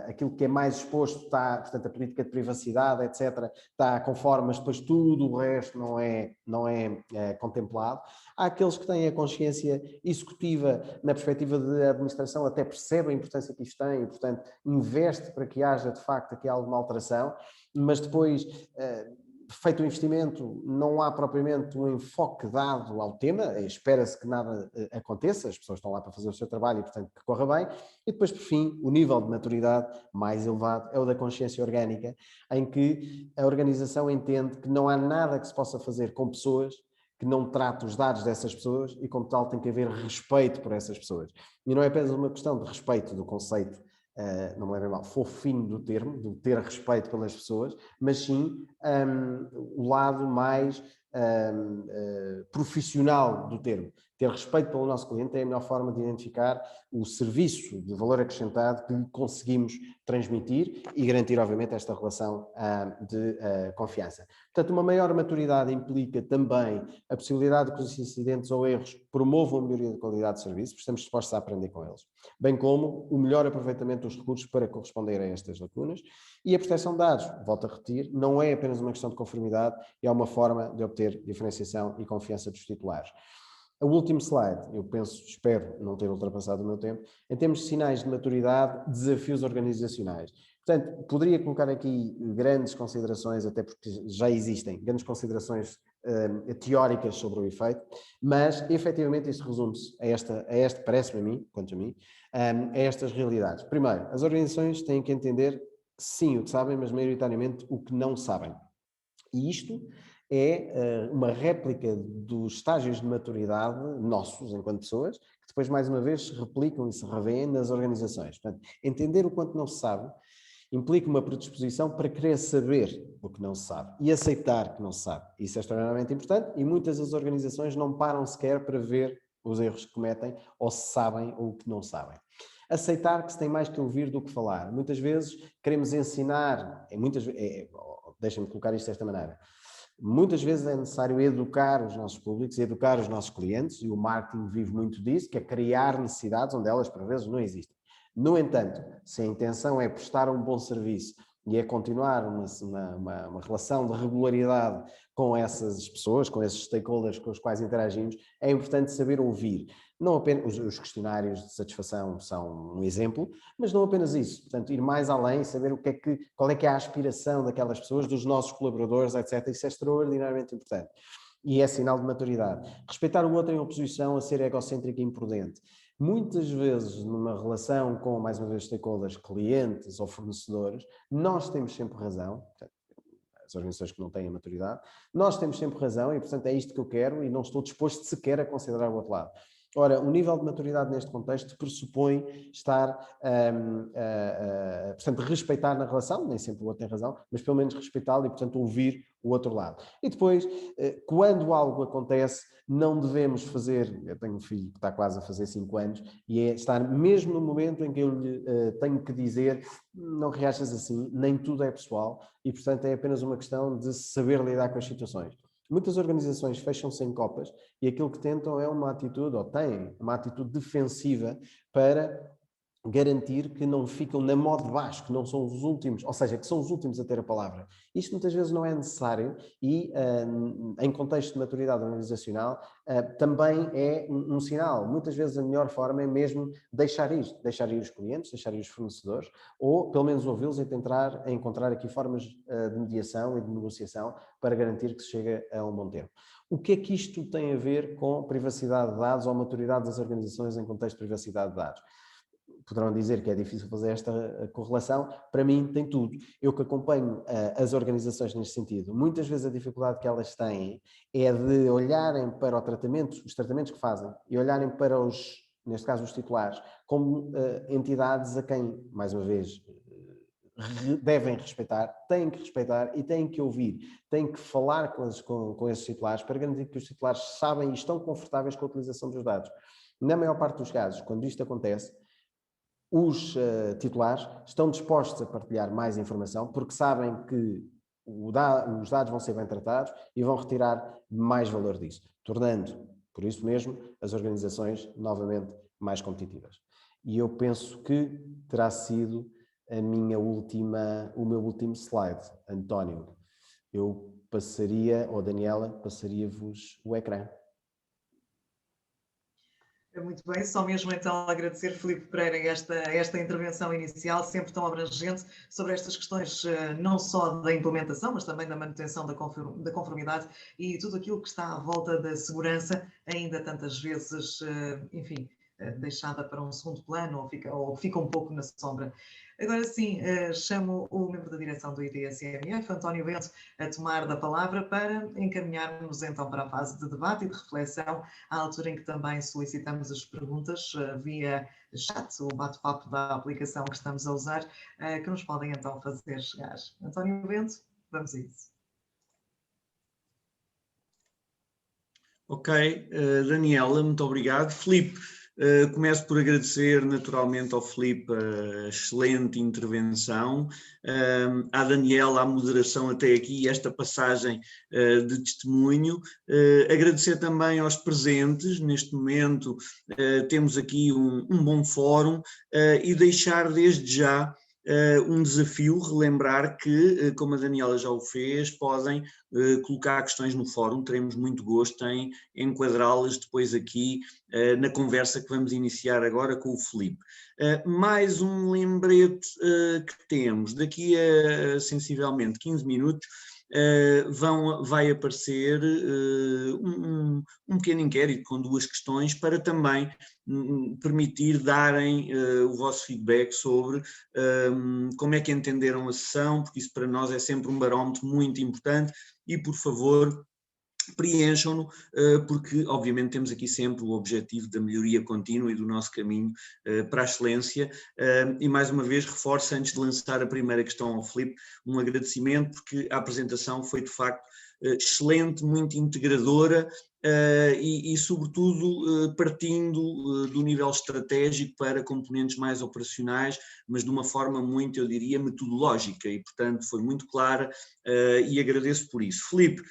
aquilo que é mais exposto está, portanto, a política de privacidade, etc., está conforme, mas depois tudo o resto não é contemplado. Há aqueles que têm a consciência executiva na perspectiva de administração, até percebem a importância que isto tem e, portanto, investe para que haja, de facto, aqui alguma alteração, mas depois... feito o investimento, não há propriamente um enfoque dado ao tema, espera-se que nada aconteça, as pessoas estão lá para fazer o seu trabalho e, portanto, que corra bem. E depois, por fim, o nível de maturidade mais elevado é o da consciência orgânica, em que a organização entende que não há nada que se possa fazer com pessoas que não trate os dados dessas pessoas e, como tal, tem que haver respeito por essas pessoas. E não é apenas uma questão de respeito do conceito, não me levem mal, fofinho do termo, de ter respeito pelas pessoas, mas sim o lado mais profissional do termo. Ter respeito pelo nosso cliente é a melhor forma de identificar o serviço de valor acrescentado que lhe conseguimos transmitir e garantir, obviamente, esta relação de confiança. Portanto, uma maior maturidade implica também a possibilidade de que os incidentes ou erros promovam a melhoria da qualidade de serviço, porque estamos dispostos a aprender com eles, bem como o melhor aproveitamento dos recursos para corresponder a estas lacunas. E a proteção de dados, volto a repetir, não é apenas uma questão de conformidade, é uma forma de obter diferenciação e confiança dos titulares. O último slide, eu penso, espero não ter ultrapassado o meu tempo, em termos de sinais de maturidade, desafios organizacionais. Portanto, poderia colocar aqui grandes considerações, até porque já existem grandes considerações teóricas sobre o efeito, mas efetivamente isto resume-se a parece-me a mim, quanto a mim, a estas realidades. Primeiro, as organizações têm que entender, sim, o que sabem, mas maioritariamente o que não sabem. E isto é uma réplica dos estágios de maturidade nossos, enquanto pessoas, que depois, mais uma vez, se replicam e se revêem nas organizações. Portanto, entender o quanto não se sabe implica uma predisposição para querer saber o que não se sabe e aceitar que não se sabe. Isso é extremamente importante e muitas das organizações não param sequer para ver os erros que cometem ou se sabem ou o que não sabem. Aceitar que se tem mais que ouvir do que falar. Muitas vezes queremos ensinar, deixa-me colocar isto desta maneira, muitas vezes é necessário educar os nossos públicos, educar os nossos clientes, e o marketing vive muito disso, que é criar necessidades onde elas, por vezes, não existem. No entanto, se a intenção é prestar um bom serviço e é continuar uma relação de regularidade com essas pessoas, com esses stakeholders com os quais interagimos, é importante saber ouvir. Não apenas os questionários de satisfação são um exemplo, mas não apenas isso. Portanto, ir mais além, saber qual é que é a aspiração daquelas pessoas, dos nossos colaboradores, etc. Isso é extraordinariamente importante. E é sinal de maturidade. Respeitar o outro em oposição a ser egocêntrico e imprudente. Muitas vezes, numa relação com, mais uma vez, stakeholders, clientes ou fornecedores, nós temos sempre razão, as organizações que não têm a maturidade, nós temos sempre razão e, portanto, é isto que eu quero e não estou disposto sequer a considerar o outro lado. Ora, o nível de maturidade neste contexto pressupõe estar, portanto, respeitar na relação, nem sempre o outro tem razão, mas pelo menos respeitá-lo e, portanto, ouvir o outro lado. E depois, quando algo acontece, não devemos fazer, eu tenho um filho que está quase a fazer 5 anos, e é estar mesmo no momento em que eu lhe tenho que dizer, não reajas assim, nem tudo é pessoal, e, portanto, é apenas uma questão de saber lidar com as situações. Muitas organizações fecham-se em copas e aquilo que tentam é uma atitude, ou têm uma atitude defensiva para garantir que não ficam na moda de baixo, que não são os últimos, ou seja, que são os últimos a ter a palavra. Isto muitas vezes não é necessário e, em contexto de maturidade organizacional, também é um sinal. Muitas vezes a melhor forma é mesmo deixar ir os clientes, deixar ir os fornecedores, ou pelo menos ouvi-los e tentar encontrar aqui formas de mediação e de negociação para garantir que se chega a um bom termo. O que é que isto tem a ver com privacidade de dados ou maturidade das organizações em contexto de privacidade de dados? Poderão dizer que é difícil fazer esta correlação, para mim tem tudo. Eu que acompanho as organizações neste sentido, muitas vezes a dificuldade que elas têm é de olharem para os tratamentos que fazem e olharem para neste caso os titulares, como entidades a quem, mais uma vez, devem respeitar, têm que respeitar e têm que ouvir, têm que falar com esses titulares para garantir que os titulares sabem e estão confortáveis com a utilização dos dados. Na maior parte dos casos, quando isto acontece, os titulares estão dispostos a partilhar mais informação porque sabem que os dados vão ser bem tratados e vão retirar mais valor disso, tornando, por isso mesmo, as organizações novamente mais competitivas. E eu penso que terá sido o meu último slide. António, eu passaria, ou Daniela, passaria-vos o ecrã. Muito bem, só mesmo então agradecer, Filipe Pereira, esta intervenção inicial, sempre tão abrangente, sobre estas questões não só da implementação, mas também da manutenção da conformidade e tudo aquilo que está à volta da segurança, ainda tantas vezes, enfim, deixada para um segundo plano ou fica um pouco na sombra. Agora sim, chamo o membro da direção do ITSMF, António Bento, a tomar da palavra para encaminharmos então para a fase de debate e de reflexão, à altura em que também solicitamos as perguntas via chat, o bate-papo da aplicação que estamos a usar, que nos podem então fazer chegar. António Bento, vamos a isso. Ok, Daniela, muito obrigado. Filipe, começo por agradecer naturalmente ao Filipe a excelente intervenção, à Daniela a moderação até aqui, esta passagem de testemunho, agradecer também aos presentes, neste momento temos aqui um bom fórum e deixar desde já um desafio, relembrar que, como a Daniela já o fez, podem colocar questões no fórum, teremos muito gosto em enquadrá-las depois aqui na conversa que vamos iniciar agora com o Filipe. Mais um lembrete que temos, daqui a sensivelmente 15 minutos, vai aparecer um pequeno inquérito com 2 questões para também permitir darem o vosso feedback sobre como é que entenderam a sessão, porque isso para nós é sempre um barómetro muito importante e, por favor, preencham-no, porque obviamente temos aqui sempre o objetivo da melhoria contínua e do nosso caminho para a excelência, e mais uma vez reforço, antes de lançar a primeira questão ao Filipe, um agradecimento, porque a apresentação foi de facto excelente, muito integradora e sobretudo partindo do nível estratégico para componentes mais operacionais, mas de uma forma muito, eu diria, metodológica, e portanto foi muito clara e agradeço por isso. Filipe,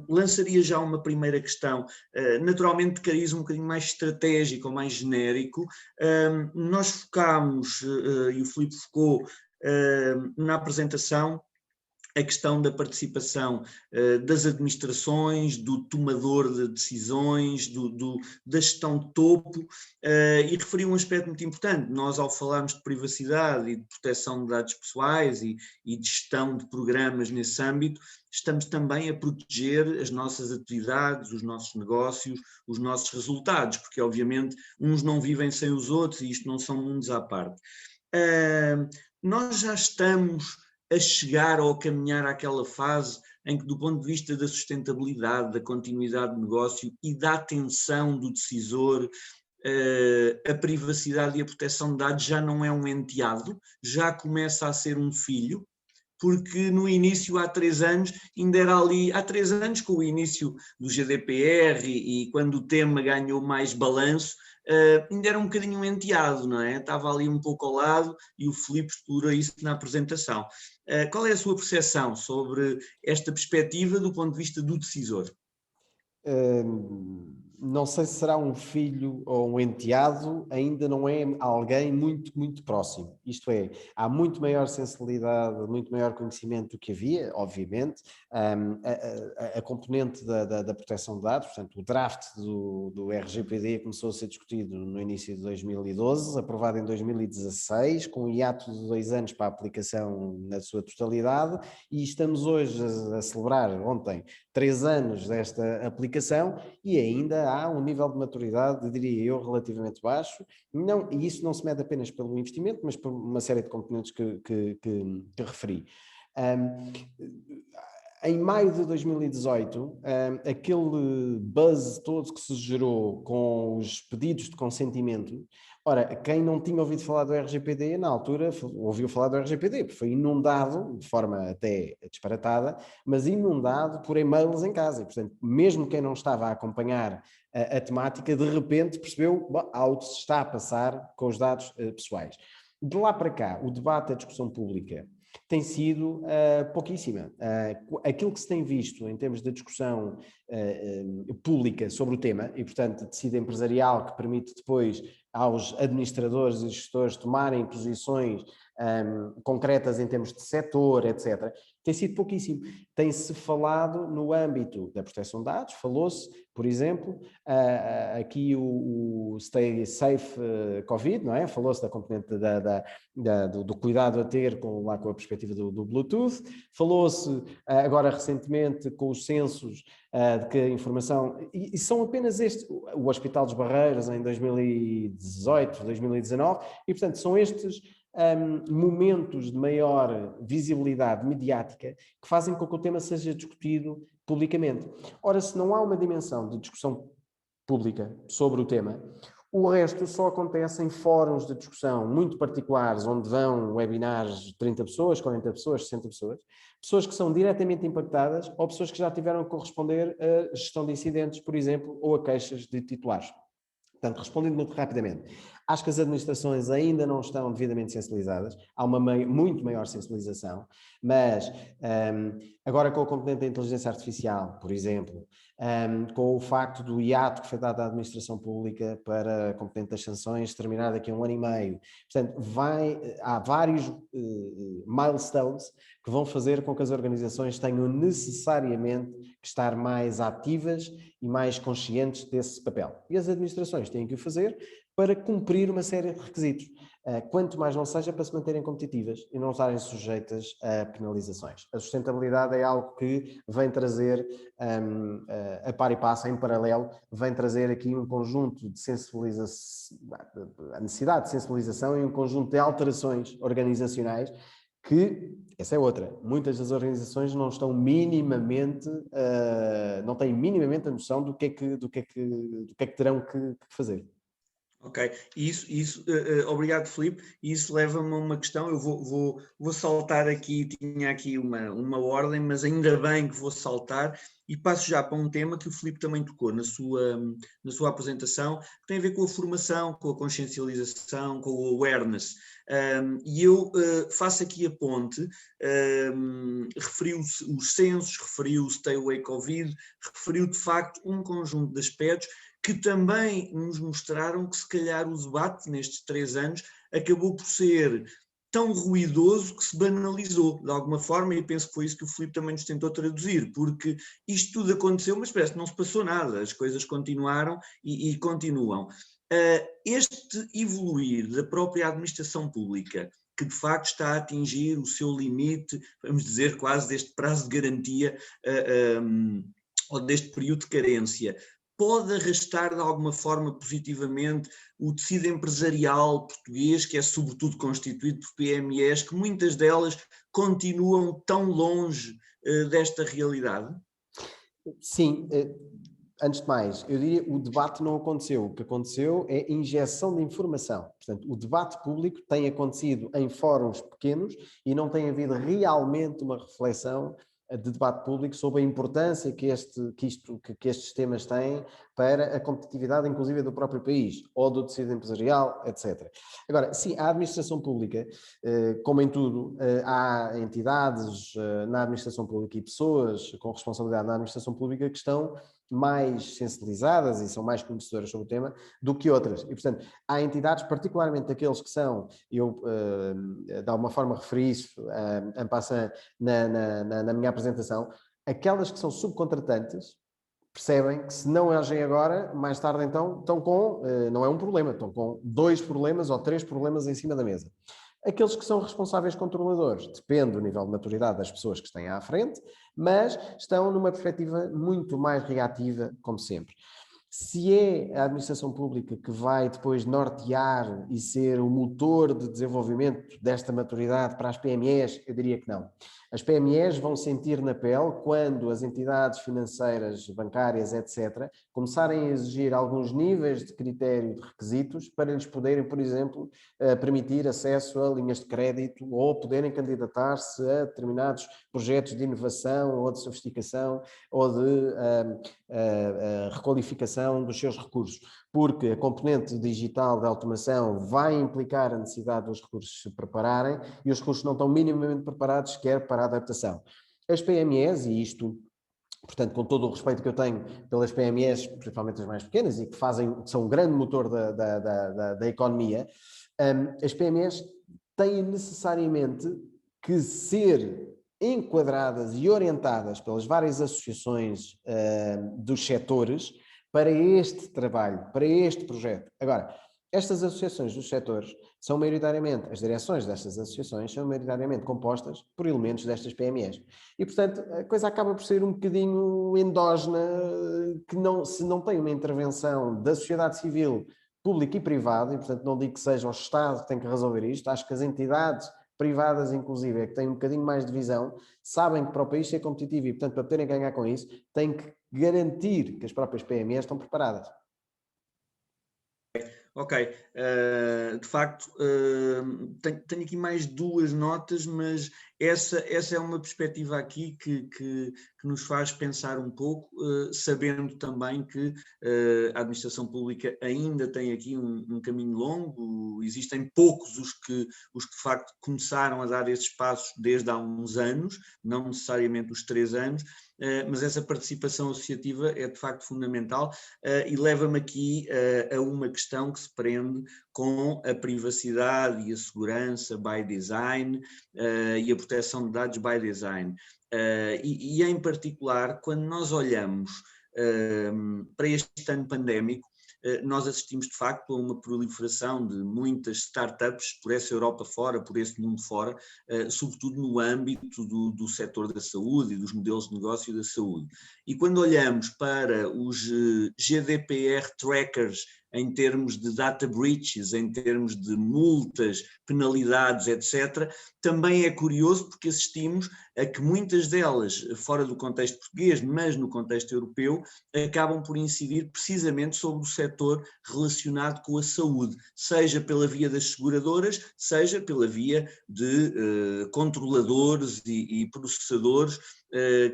lançaria já uma primeira questão, naturalmente de cariz um bocadinho mais estratégico ou mais genérico. Nós focámos, e o Filipe focou na apresentação, a questão da participação das administrações, do tomador de decisões, da gestão de topo, e referi um aspecto muito importante. Nós, ao falarmos de privacidade e de proteção de dados pessoais e de gestão de programas nesse âmbito, estamos também a proteger as nossas atividades, os nossos negócios, os nossos resultados, porque obviamente uns não vivem sem os outros e isto não são mundos à parte. Nós já estamos a chegar ou a caminhar àquela fase em que, do ponto de vista da sustentabilidade, da continuidade de negócio e da atenção do decisor, a privacidade e a proteção de dados já não é um enteado, já começa a ser um filho, porque no início, há 3 anos, ainda era ali, há 3 anos com o início do GDPR e quando o tema ganhou mais balanço, ainda era um bocadinho enteado, não é? Estava ali um pouco ao lado e o Filipe explorou isso na apresentação. Qual é a sua percepção sobre esta perspectiva do ponto de vista do decisor? Não sei se será um filho ou um enteado, ainda não é alguém muito, muito próximo. Isto é, há muito maior sensibilidade, muito maior conhecimento do que havia, obviamente. A componente da proteção de dados, portanto, o draft do RGPD começou a ser discutido no início de 2012, aprovado em 2016, com um hiato de 2 anos para a aplicação na sua totalidade, e estamos hoje a celebrar, ontem, 3 anos desta aplicação e ainda há um nível de maturidade, diria eu, relativamente baixo, e isso não se mede apenas pelo investimento, mas por uma série de componentes que referi. em maio de 2018, aquele buzz todo que se gerou com os pedidos de consentimento, ora, quem não tinha ouvido falar do RGPD, na altura ouviu falar do RGPD, porque foi inundado, de forma até disparatada, mas inundado por e-mails em casa. E, portanto, mesmo quem não estava a acompanhar a temática, de repente percebeu que algo se está a passar com os dados pessoais. De lá para cá, o debate, a discussão pública tem sido pouquíssima. Aquilo que se tem visto em termos de discussão pública sobre o tema, e portanto tecido empresarial que permite depois aos administradores e gestores tomarem posições concretas em termos de setor, etc., tem sido pouquíssimo. Tem-se falado no âmbito da proteção de dados, falou-se, por exemplo, aqui o Stay Safe Covid, não é? Falou-se da componente do cuidado a ter com a perspectiva do Bluetooth, falou-se agora recentemente com os censos de que a informação, e são apenas estes, o Hospital dos Barreiros em 2018, 2019, e portanto são estes momentos de maior visibilidade mediática que fazem com que o tema seja discutido publicamente. Ora, se não há uma dimensão de discussão pública sobre o tema, o resto só acontece em fóruns de discussão muito particulares, onde vão webinars de 30 pessoas, 40 pessoas, 60 pessoas, pessoas que são diretamente impactadas ou pessoas que já tiveram que corresponder a gestão de incidentes, por exemplo, ou a queixas de titulares. Portanto, respondendo muito rapidamente, acho que as administrações ainda não estão devidamente sensibilizadas, há uma muito maior sensibilização, mas agora com a componente da inteligência artificial, por exemplo, com o facto do hiato que foi dado à administração pública para a componente das sanções terminar daqui a 1 ano e meio, portanto, há vários milestones que vão fazer com que as organizações tenham necessariamente que estar mais ativas e mais conscientes desse papel. E as administrações têm que o fazer para cumprir uma série de requisitos, quanto mais não seja para se manterem competitivas e não estarem sujeitas a penalizações. A sustentabilidade é algo que vem trazer, a par e passo, em paralelo, vem trazer aqui um conjunto de sensibilização, a necessidade de sensibilização e um conjunto de alterações organizacionais que, essa é outra, muitas das organizações não estão minimamente, não têm minimamente a noção do que é que terão que fazer. Ok, obrigado, Filipe. Isso leva-me a uma questão. Eu vou saltar aqui, tinha aqui uma ordem, mas ainda bem que vou saltar e passo já para um tema que o Filipe também tocou na sua apresentação, que tem a ver com a formação, com a consciencialização, com o awareness. E eu faço aqui a ponte, referiu os censos, referiu o Stay Away Covid, referiu de facto um conjunto de aspectos que também nos mostraram que se calhar o debate nestes 3 anos acabou por ser tão ruidoso que se banalizou de alguma forma, e penso que foi isso que o Filipe também nos tentou traduzir, porque isto tudo aconteceu, mas parece que não se passou nada, as coisas continuaram e continuam. Este evoluir da própria administração pública, que de facto está a atingir o seu limite, vamos dizer, quase deste prazo de garantia ou deste período de carência, pode arrastar de alguma forma positivamente o tecido empresarial português, que é sobretudo constituído por PMEs, que muitas delas continuam tão longe desta realidade? Sim, antes de mais, eu diria que o debate não aconteceu. O que aconteceu é injeção de informação. Portanto, o debate público tem acontecido em fóruns pequenos e não tem havido realmente uma reflexão de debate público sobre a importância que estes temas têm para a competitividade, inclusive, do próprio país, ou do tecido empresarial, etc. Agora, sim, a administração pública, como em tudo, há entidades na administração pública e pessoas com responsabilidade na administração pública que estão mais sensibilizadas e são mais conhecedoras sobre o tema do que outras. E, portanto, há entidades, particularmente aqueles que são, eu de alguma forma referi isso en passant na minha apresentação, aquelas que são subcontratantes percebem que se não agem agora, mais tarde então estão com, não é um problema, estão com 2 problemas ou 3 problemas em cima da mesa. Aqueles que são responsáveis controladores, depende do nível de maturidade das pessoas que estão à frente, mas estão numa perspectiva muito mais reativa, como sempre. Se é a administração pública que vai depois nortear e ser o motor de desenvolvimento desta maturidade para as PMEs, eu diria que não. As PMEs vão sentir na pele quando as entidades financeiras, bancárias, etc., começarem a exigir alguns níveis de critério de requisitos para lhes poderem, por exemplo, permitir acesso a linhas de crédito ou poderem candidatar-se a determinados projetos de inovação ou de sofisticação ou de requalificação dos seus recursos, porque a componente digital da automação vai implicar a necessidade dos recursos se prepararem e os recursos não estão minimamente preparados sequer para a adaptação. As PMEs, e isto, portanto, com todo o respeito que eu tenho pelas PMEs, principalmente as mais pequenas, e que são um grande motor da economia, as PMEs têm necessariamente que ser enquadradas e orientadas pelas várias associações dos setores para este trabalho, para este projeto. Agora, estas associações dos setores são maioritariamente, as direções destas associações são maioritariamente compostas por elementos destas PMEs. E, portanto, a coisa acaba por ser um bocadinho endógena, que se não tem uma intervenção da sociedade civil, pública e privada, e, portanto, não digo que seja o Estado que tem que resolver isto, acho que as entidades privadas, inclusive, é que têm um bocadinho mais de visão, sabem que para o país ser competitivo e, portanto, para poderem ganhar com isso, têm que garantir que as próprias PMEs estão preparadas. Ok, de facto, tenho aqui mais duas notas, mas essa é uma perspectiva aqui que nos faz pensar um pouco, sabendo também que a administração pública ainda tem aqui um caminho longo, existem poucos os que de facto começaram a dar esses passos desde há uns anos, não necessariamente os 3 anos, mas essa participação associativa é de facto fundamental e leva-me aqui a uma questão que se prende com a privacidade e a segurança by design e a proteção de dados by design. E em particular, quando nós olhamos para este ano pandémico, nós assistimos de facto a uma proliferação de muitas startups por essa Europa fora, por esse mundo fora, sobretudo no âmbito do setor da saúde e dos modelos de negócio da saúde. E quando olhamos para os GDPR trackers em termos de data breaches, em termos de multas, penalidades, etc., também é curioso porque assistimos a que muitas delas, fora do contexto português, mas no contexto europeu, acabam por incidir precisamente sobre o setor relacionado com a saúde, seja pela via das seguradoras, seja pela via de controladores e processadores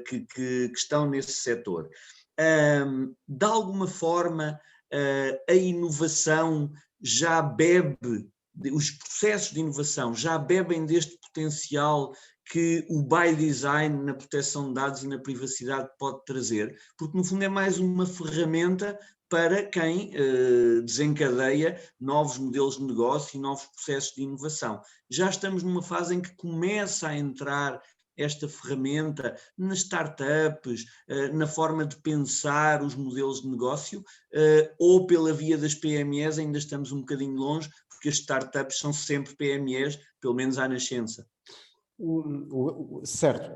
que estão nesse setor. De alguma forma, a inovação já bebe, os processos de inovação já bebem deste potencial que o by design na proteção de dados e na privacidade pode trazer, porque no fundo é mais uma ferramenta para quem desencadeia novos modelos de negócio e novos processos de inovação. Já estamos numa fase em que começa a entrar esta ferramenta nas startups, na forma de pensar os modelos de negócio, ou pela via das PMEs ainda estamos um bocadinho longe, porque as startups são sempre PMEs, pelo menos à nascença. Certo.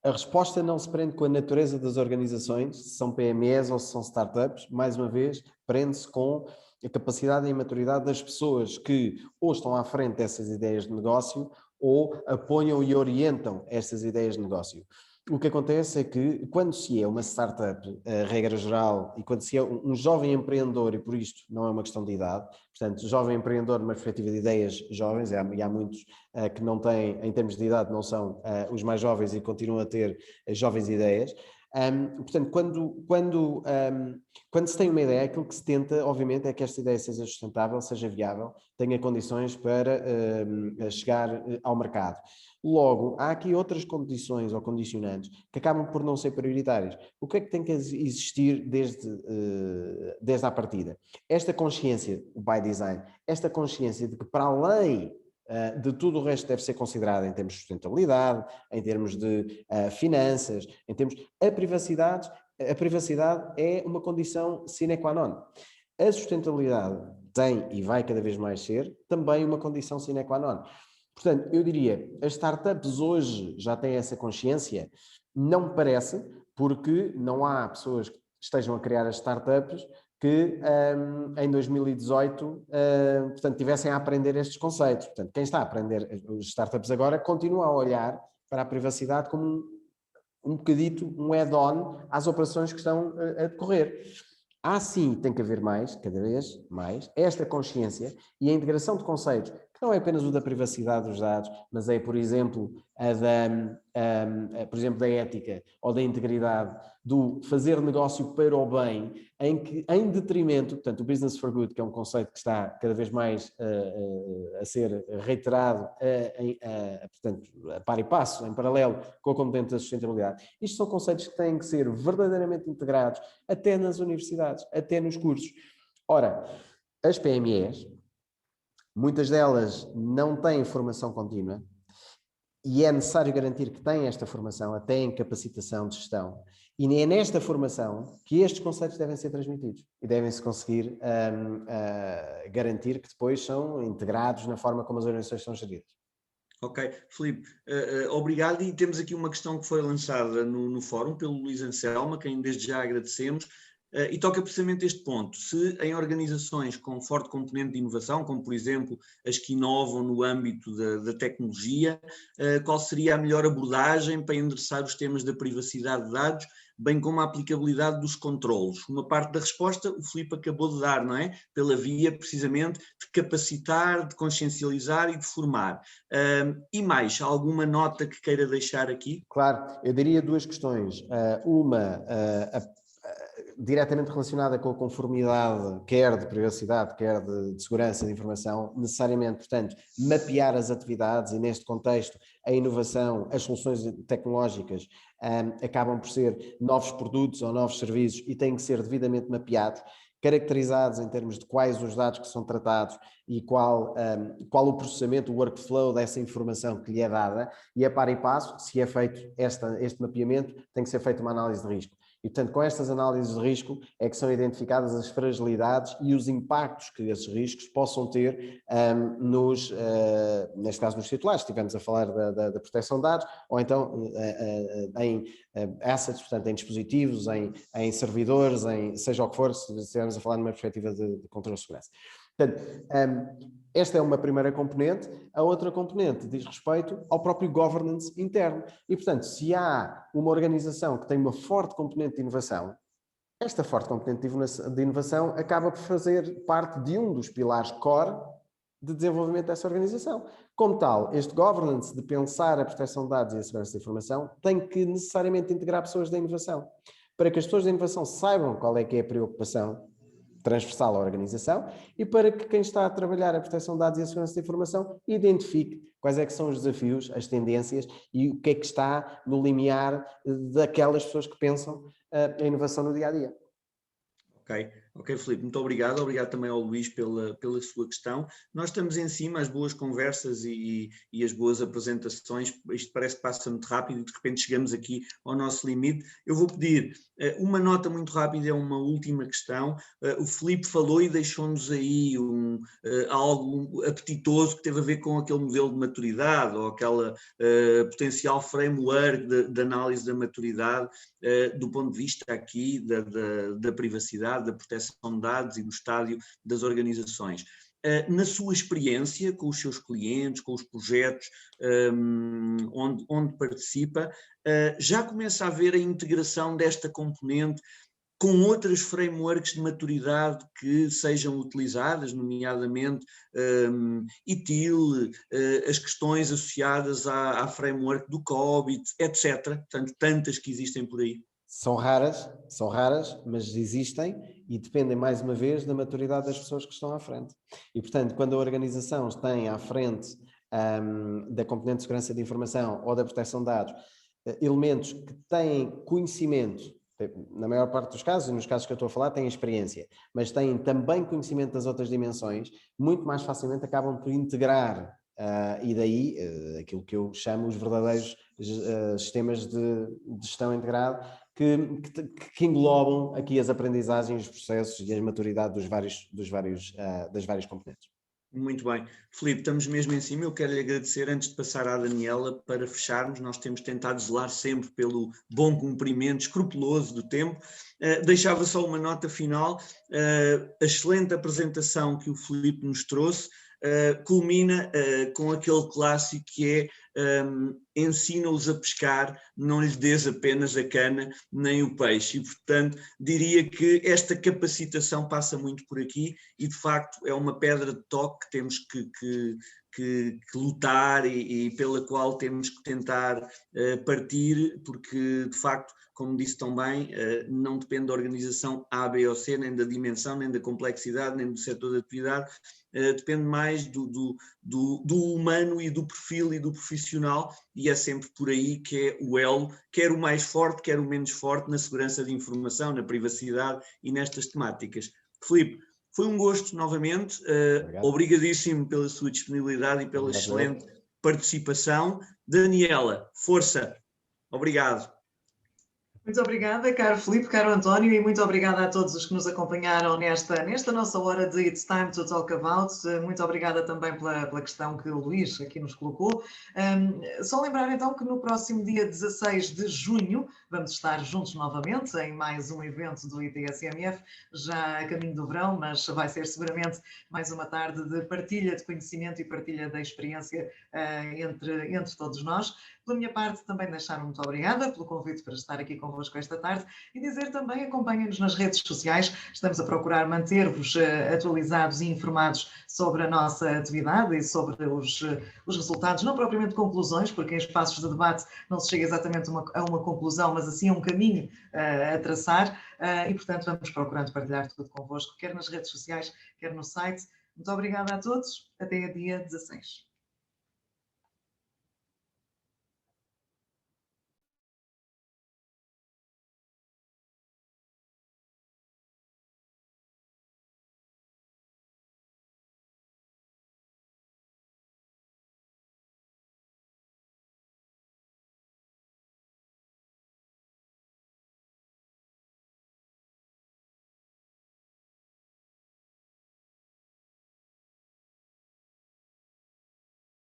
A resposta não se prende com a natureza das organizações, se são PMEs ou se são startups, mais uma vez, prende-se com a capacidade e a maturidade das pessoas que ou estão à frente dessas ideias de negócio ou apoiam e orientam estas ideias de negócio. O que acontece é que quando se é uma startup, a regra geral, e quando se é um jovem empreendedor, e por isto não é uma questão de idade, portanto, jovem empreendedor numa perspectiva de ideias jovens, e há muitos que não têm, em termos de idade, não são os mais jovens e continuam a ter jovens ideias. Portanto, quando se tem uma ideia, aquilo que se tenta, obviamente, é que esta ideia seja sustentável, seja viável, tenha condições para chegar ao mercado. Logo, há aqui outras condições ou condicionantes que acabam por não ser prioritárias. O que é que tem que existir desde a partida? Esta consciência, o by design, esta consciência de que para além de tudo o resto deve ser considerado em termos de sustentabilidade, em termos de finanças, em termos... A privacidade é uma condição sine qua non. A sustentabilidade tem, e vai cada vez mais ser, também uma condição sine qua non. Portanto, eu diria, as startups hoje já têm essa consciência? Não me parece, porque não há pessoas que estejam a criar as startups que em 2018, portanto, tivessem a aprender estes conceitos. Portanto, quem está a aprender, os startups agora, continua a olhar para a privacidade como um bocadito, um add-on às operações que estão a decorrer. Há sim, tem que haver mais, cada vez mais, esta consciência e a integração de conceitos, que não é apenas o da privacidade dos dados, mas é, por exemplo, por exemplo, da ética ou da integridade, do fazer negócio para o bem, em que, em detrimento, portanto, o business for good, que é um conceito que está cada vez mais a ser reiterado, portanto, a par e passo, em paralelo com a componente da sustentabilidade. Isto são conceitos que têm que ser verdadeiramente integrados até nas universidades, até nos cursos. Ora, as PMEs, muitas delas não têm formação contínua e é necessário garantir que têm esta formação, até em capacitação de gestão. E é nesta formação que estes conceitos devem ser transmitidos e devem-se conseguir garantir que depois são integrados na forma como as organizações são geridas. Ok, Filipe, obrigado. E temos aqui uma questão que foi lançada no fórum pelo Luís Anselmo, a quem desde já agradecemos, e toca precisamente este ponto. Se em organizações com forte componente de inovação, como por exemplo as que inovam no âmbito da tecnologia, qual seria a melhor abordagem para endereçar os temas da privacidade de dados, bem como a aplicabilidade dos controlos? Uma parte da resposta o Filipe acabou de dar, não é? Pela via, precisamente, de capacitar, de consciencializar e de formar. E mais, alguma nota que queira deixar aqui? Claro, eu diria duas questões. Uma, diretamente relacionada com a conformidade, quer de privacidade, quer de segurança de informação, necessariamente, portanto, mapear as atividades e, neste contexto, a inovação, as soluções tecnológicas acabam por ser novos produtos ou novos serviços e têm que ser devidamente mapeados, caracterizados em termos de quais os dados que são tratados e qual o processamento, o workflow dessa informação que lhe é dada, e a par e passo, se é feito este mapeamento, tem que ser feita uma análise de risco. E, portanto, com estas análises de risco é que são identificadas as fragilidades e os impactos que esses riscos possam ter neste caso nos titulares, estivemos a falar da proteção de dados, ou então em assets, portanto, em dispositivos, em servidores, seja o que for, se estivermos a falar numa perspectiva de controle de segurança. Portanto, esta é uma primeira componente. A outra componente diz respeito ao próprio governance interno. E, portanto, se há uma organização que tem uma forte componente de inovação, esta forte componente de inovação acaba por fazer parte de um dos pilares core de desenvolvimento dessa organização. Como tal, este governance de pensar a proteção de dados e a segurança da informação tem que necessariamente integrar pessoas da inovação, para que as pessoas da inovação saibam qual é que é a preocupação transversal à organização e para que quem está a trabalhar a proteção de dados e a segurança da informação identifique quais é que são os desafios, as tendências e o que é que está no limiar daquelas pessoas que pensam a inovação no dia-a-dia. Ok, Filipe, muito obrigado. Obrigado também ao Luís pela sua questão. Nós estamos em cima, as boas conversas e as boas apresentações, isto parece que passa muito rápido e de repente chegamos aqui ao nosso limite. Eu vou pedir uma nota muito rápida, é uma última questão. O Filipe falou e deixou-nos aí algo apetitoso que teve a ver com aquele modelo de maturidade ou aquela potencial framework de análise da maturidade do ponto de vista aqui da privacidade, da proteção de dados e do estádio das organizações. Na sua experiência com os seus clientes, com os projetos onde participa, já começa a haver a integração desta componente com outras frameworks de maturidade que sejam utilizadas, nomeadamente ITIL, as questões associadas à framework do COBIT, etc. Portanto, tantas que existem por aí. São raras, mas existem e dependem, mais uma vez, da maturidade das pessoas que estão à frente. E, portanto, quando a organização tem à frente da componente de segurança de informação ou da proteção de dados, elementos que têm conhecimento, na maior parte dos casos, e nos casos que eu estou a falar, têm experiência, mas têm também conhecimento das outras dimensões, muito mais facilmente acabam por integrar e daí aquilo que eu chamo os verdadeiros sistemas de gestão integrado que englobam aqui as aprendizagens, os processos e a maturidade das várias componentes. Muito bem. Filipe, estamos mesmo em cima. Eu quero lhe agradecer, antes de passar à Daniela, para fecharmos. Nós temos tentado zelar sempre pelo bom cumprimento escrupuloso do tempo. Deixava só uma nota final. A excelente apresentação que o Filipe nos trouxe culmina com aquele clássico que é ensina-os a pescar, não lhes des apenas a cana nem o peixe. E, portanto, diria que esta capacitação passa muito por aqui e, de facto, é uma pedra de toque que temos que lutar e pela qual temos que tentar partir, porque, de facto, como disse tão bem, não depende da organização A, B ou C, nem da dimensão, nem da complexidade, nem do setor de atividade, depende mais do humano e do perfil e do profissional, e é sempre por aí que é o elo, quer o mais forte, quer o menos forte, na segurança de informação, na privacidade e nestas temáticas. Filipe, foi um gosto novamente, obrigadíssimo pela sua disponibilidade e pela excelente participação. Daniela, força, obrigado. Muito obrigada, caro Filipe, caro António, e muito obrigada a todos os que nos acompanharam nesta nossa hora de It's Time to Talk About. Muito obrigada também pela questão que o Luís aqui nos colocou. Só lembrar então que no próximo dia 16 de junho vamos estar juntos novamente em mais um evento do ITSMF, já a caminho do verão, mas vai ser seguramente mais uma tarde de partilha de conhecimento e partilha da experiência entre todos nós. Pela minha parte, também deixar muito obrigada pelo convite para estar aqui convosco esta tarde e dizer também, acompanhem-nos nas redes sociais, estamos a procurar manter-vos atualizados e informados sobre a nossa atividade e sobre os resultados, não propriamente conclusões, porque em espaços de debate não se chega exatamente a uma conclusão, mas assim a um caminho a traçar e, portanto, vamos procurando partilhar tudo convosco, quer nas redes sociais, quer no site. Muito obrigada a todos, até dia 16.